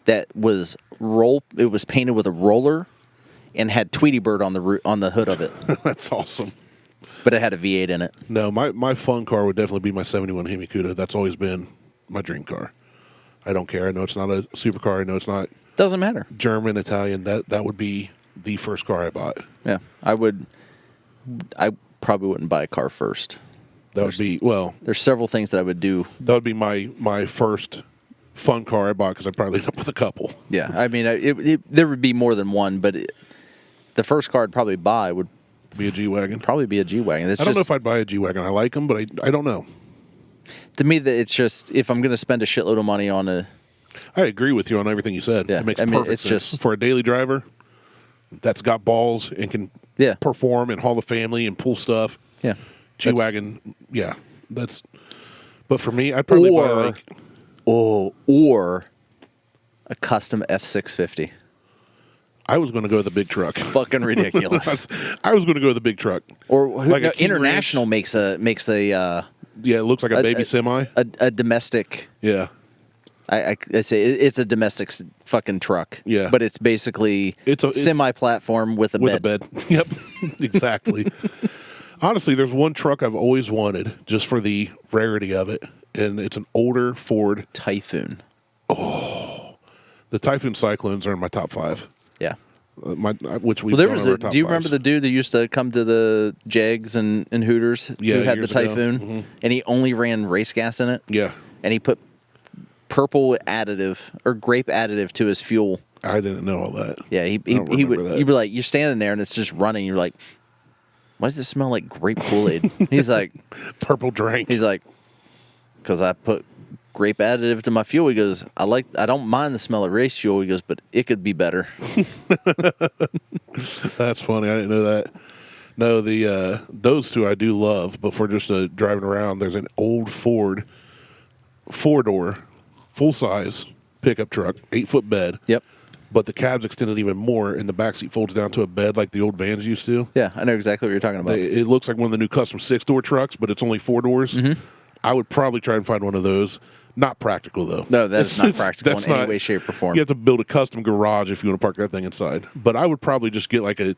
that was It was painted with a roller and had Tweety Bird on the hood of it, That's awesome. but it had a V8 in it. No, my fun car would definitely be my 71 Hemi Cuda. That's always been my dream car. I don't care. I know it's not a supercar. I know it's not Doesn't matter. German, Italian. That would be the first car I bought. Yeah, I probably wouldn't buy a car first. That would be, well, There's several things that I would do. that would be my first fun car I bought because I'd probably end up with a couple. Yeah, I mean, there would be more than one, but the first car I'd probably buy would Be a G-Wagon. probably be a G-Wagon. I don't know if I'd buy a G-Wagon. I like them, but I don't know. To me, that it's just if I'm going to spend a shitload of money on a I agree with you on everything you said. Yeah, It makes I mean, perfect it's sense. just- For a daily driver that's got balls and can Yeah. perform and haul the family and pull stuff. yeah G-Wagon, yeah. But for me, I'd probably buy like... or a custom F650. I was going to go with the big truck. Fucking ridiculous. I was going to go with the big truck. Or Like a King International makes a Yeah, it looks like a baby semi. a domestic. Yeah. I say it's a domestic fucking truck. Yeah. but it's basically It's semi-platform with a With bed. a bed. Yep, exactly. Honestly, there's one truck I've always wanted just for the rarity of it, and it's an older Ford. Typhoon. The Typhoon Cyclones are in my top 5. Yeah. Which we've Well, there gone was over our top do you fives. remember the dude that used to come to the Jags and Hooters Yeah, who had the years ago. Typhoon, Mhm. and he only ran race gas in it, Yeah, and he put purple additive or grape additive to his fuel. I didn't know all that. Yeah, he don't would. remember that. You'd be like, you're standing there and it's just running. You're like, why does it smell like grape Kool-Aid? He's like, Purple drink. because I put grape additive to my fuel. He goes, I don't mind the smell of race fuel. He goes, but it could be better. That's funny. I didn't know that. No, the those two I do love, but for just driving around, there's an old Ford 4-door, full size pickup truck, 8-foot bed. Yep. But the cab's extended even more, and the back seat folds down to a bed like the old vans used to. Yeah, I know exactly what you're talking about. It looks like one of the new custom 6-door trucks, but it's only 4 doors. Mm-hmm. I would probably try and find one of those. Not practical, though. No, that is not It's- practical that's in any not- way, shape, or form. You have to build a custom garage if you want to park that thing inside. But I would probably just get like a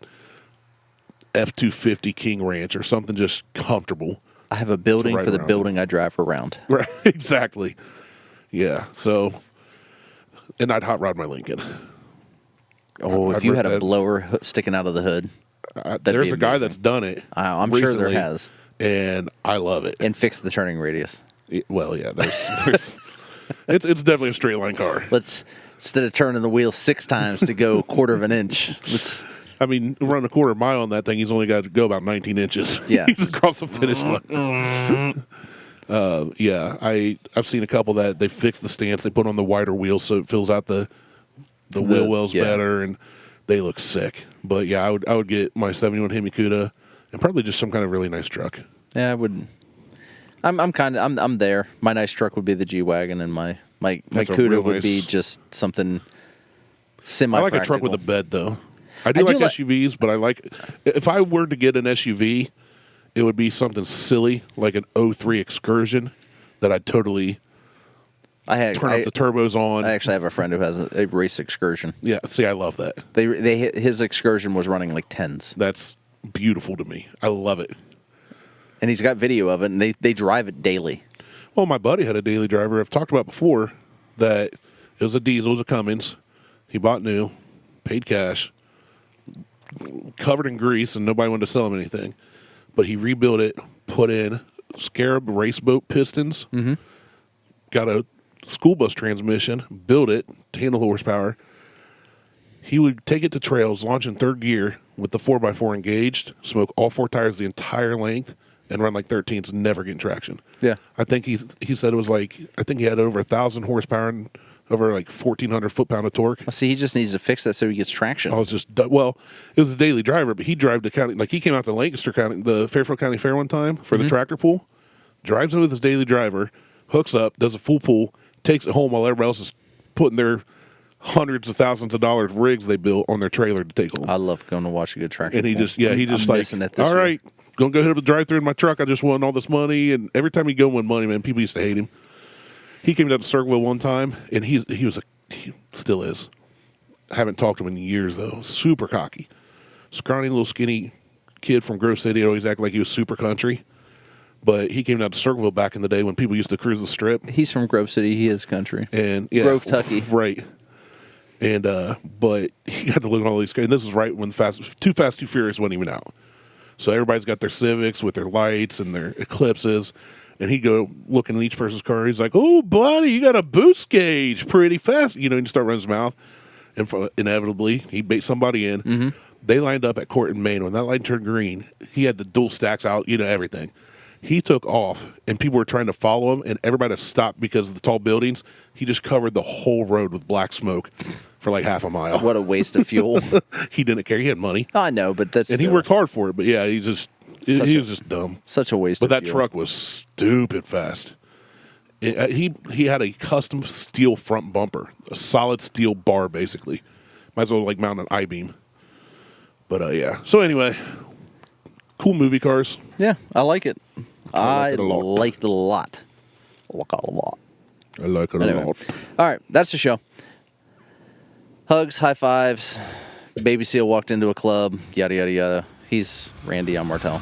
F-250 King Ranch or something just comfortable. I have a building ride for the around building I drive around. Right, exactly. Yeah, so... And I'd hot rod my Lincoln. Oh, I've if you heard had a that. blower sticking out of the hood, There's be a guy amazing. that's done it. I'm sure there recently, has. And I love it. And fix the turning radius. Well, yeah, there's it's definitely a straight line car. Let's instead of turning the wheel 6 times to go 1/4 inch. Let's I mean, run a 1/4 mile on that thing, he's only got to go about 19 inches. Yeah. He's across the finish line. Yeah, I've seen a couple that they fix the stance, they put on the wider wheels so it fills out the wheel wells yeah. better, and they look sick. But yeah, I would get my 71 Hemi Cuda and probably just some kind of really nice truck. yeah, I would. I'm there. My nice truck would be the G-Wagon, and my That's a Cuda real would nice- be just something I semi. like a truck with a bed, though. I do like SUVs, but I like if I were to get an SUV, it would be something silly like an 03 Excursion that I'd totally turn up the turbos on. I actually have a friend who has a race Excursion. Yeah, see, I love that. His Excursion was running like 10s. That's beautiful to me. I love it. And he's got video of it, and they drive it daily. Well, my buddy had a daily driver I've talked about before that it was a diesel, it was a Cummins. He bought new, paid cash, covered in grease, and nobody wanted to sell him anything. But he rebuilt it, put in Scarab race boat pistons, got a school bus transmission, built it to handle the horsepower. He would take it to trails, launch in third gear with the 4x4 engaged, smoke all 4 tires the entire length, and run like 13s, never getting traction. Yeah. I think he said it was like, I think he had over 1,000 horsepower and over like 1,400 foot-pound of torque. Well, see, he just needs to fix that so he gets traction. I was just, well, it was a daily driver, but he drove to county, like he came out to Lancaster County, the Fairfield County Fair one time for the tractor pull, drives in with his daily driver, hooks up, does a full pull, takes it home while everybody else is putting their hundreds of thousands of dollars rigs they built on their trailer to take home. I love going to watch a good traction. And he pull. just, yeah, he just I'm like, missing it this all year. right, gonna go hit up the drive-through in my truck. I just won all this money, and every time he go win money, man, people used to hate him. He came down to Circleville one time, and he still is. I haven't talked to him in years though. Super cocky, scrawny little skinny kid from Grove City. Always acted like he was super country. But he came down to Circleville back in the day when people used to cruise the Strip. He's from Grove City. He is country. And yeah, Grove, Tucky. Right. And but he got to look at all these guys. And this was right when Too Fast, Too Furious wasn't even out. So everybody's got their Civics with their lights and their Eclipses. And he'd go looking at each person's car. He's like, "Oh, buddy, you got a boost gauge pretty fast." You know, and you start running his mouth. And inevitably, he bait somebody in. Mm-hmm. They lined up at Court in Maine. When that light turned green, he had the dual stacks out, everything. He took off, and people were trying to follow him, and everybody stopped because of the tall buildings. He just covered the whole road with black smoke for like half a mile. What a waste of fuel. He didn't care. He had money. I know, but that's And he worked hard for it, but yeah, he was just dumb. Such a waste But of that fuel. truck was stupid fast. He had a custom steel front bumper, a solid steel bar, basically. Might as well like mount an I-beam. But yeah. So anyway, cool movie cars. Yeah, I like it. I like it a lot. like it a lot. Like a lot. I like it Anyway. a lot. All right, that's the show. Hugs, high fives. Baby Seal walked into a club. Yada, yada, yada. He's Randy. I'm Martel.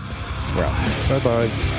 We're out. Bye-bye.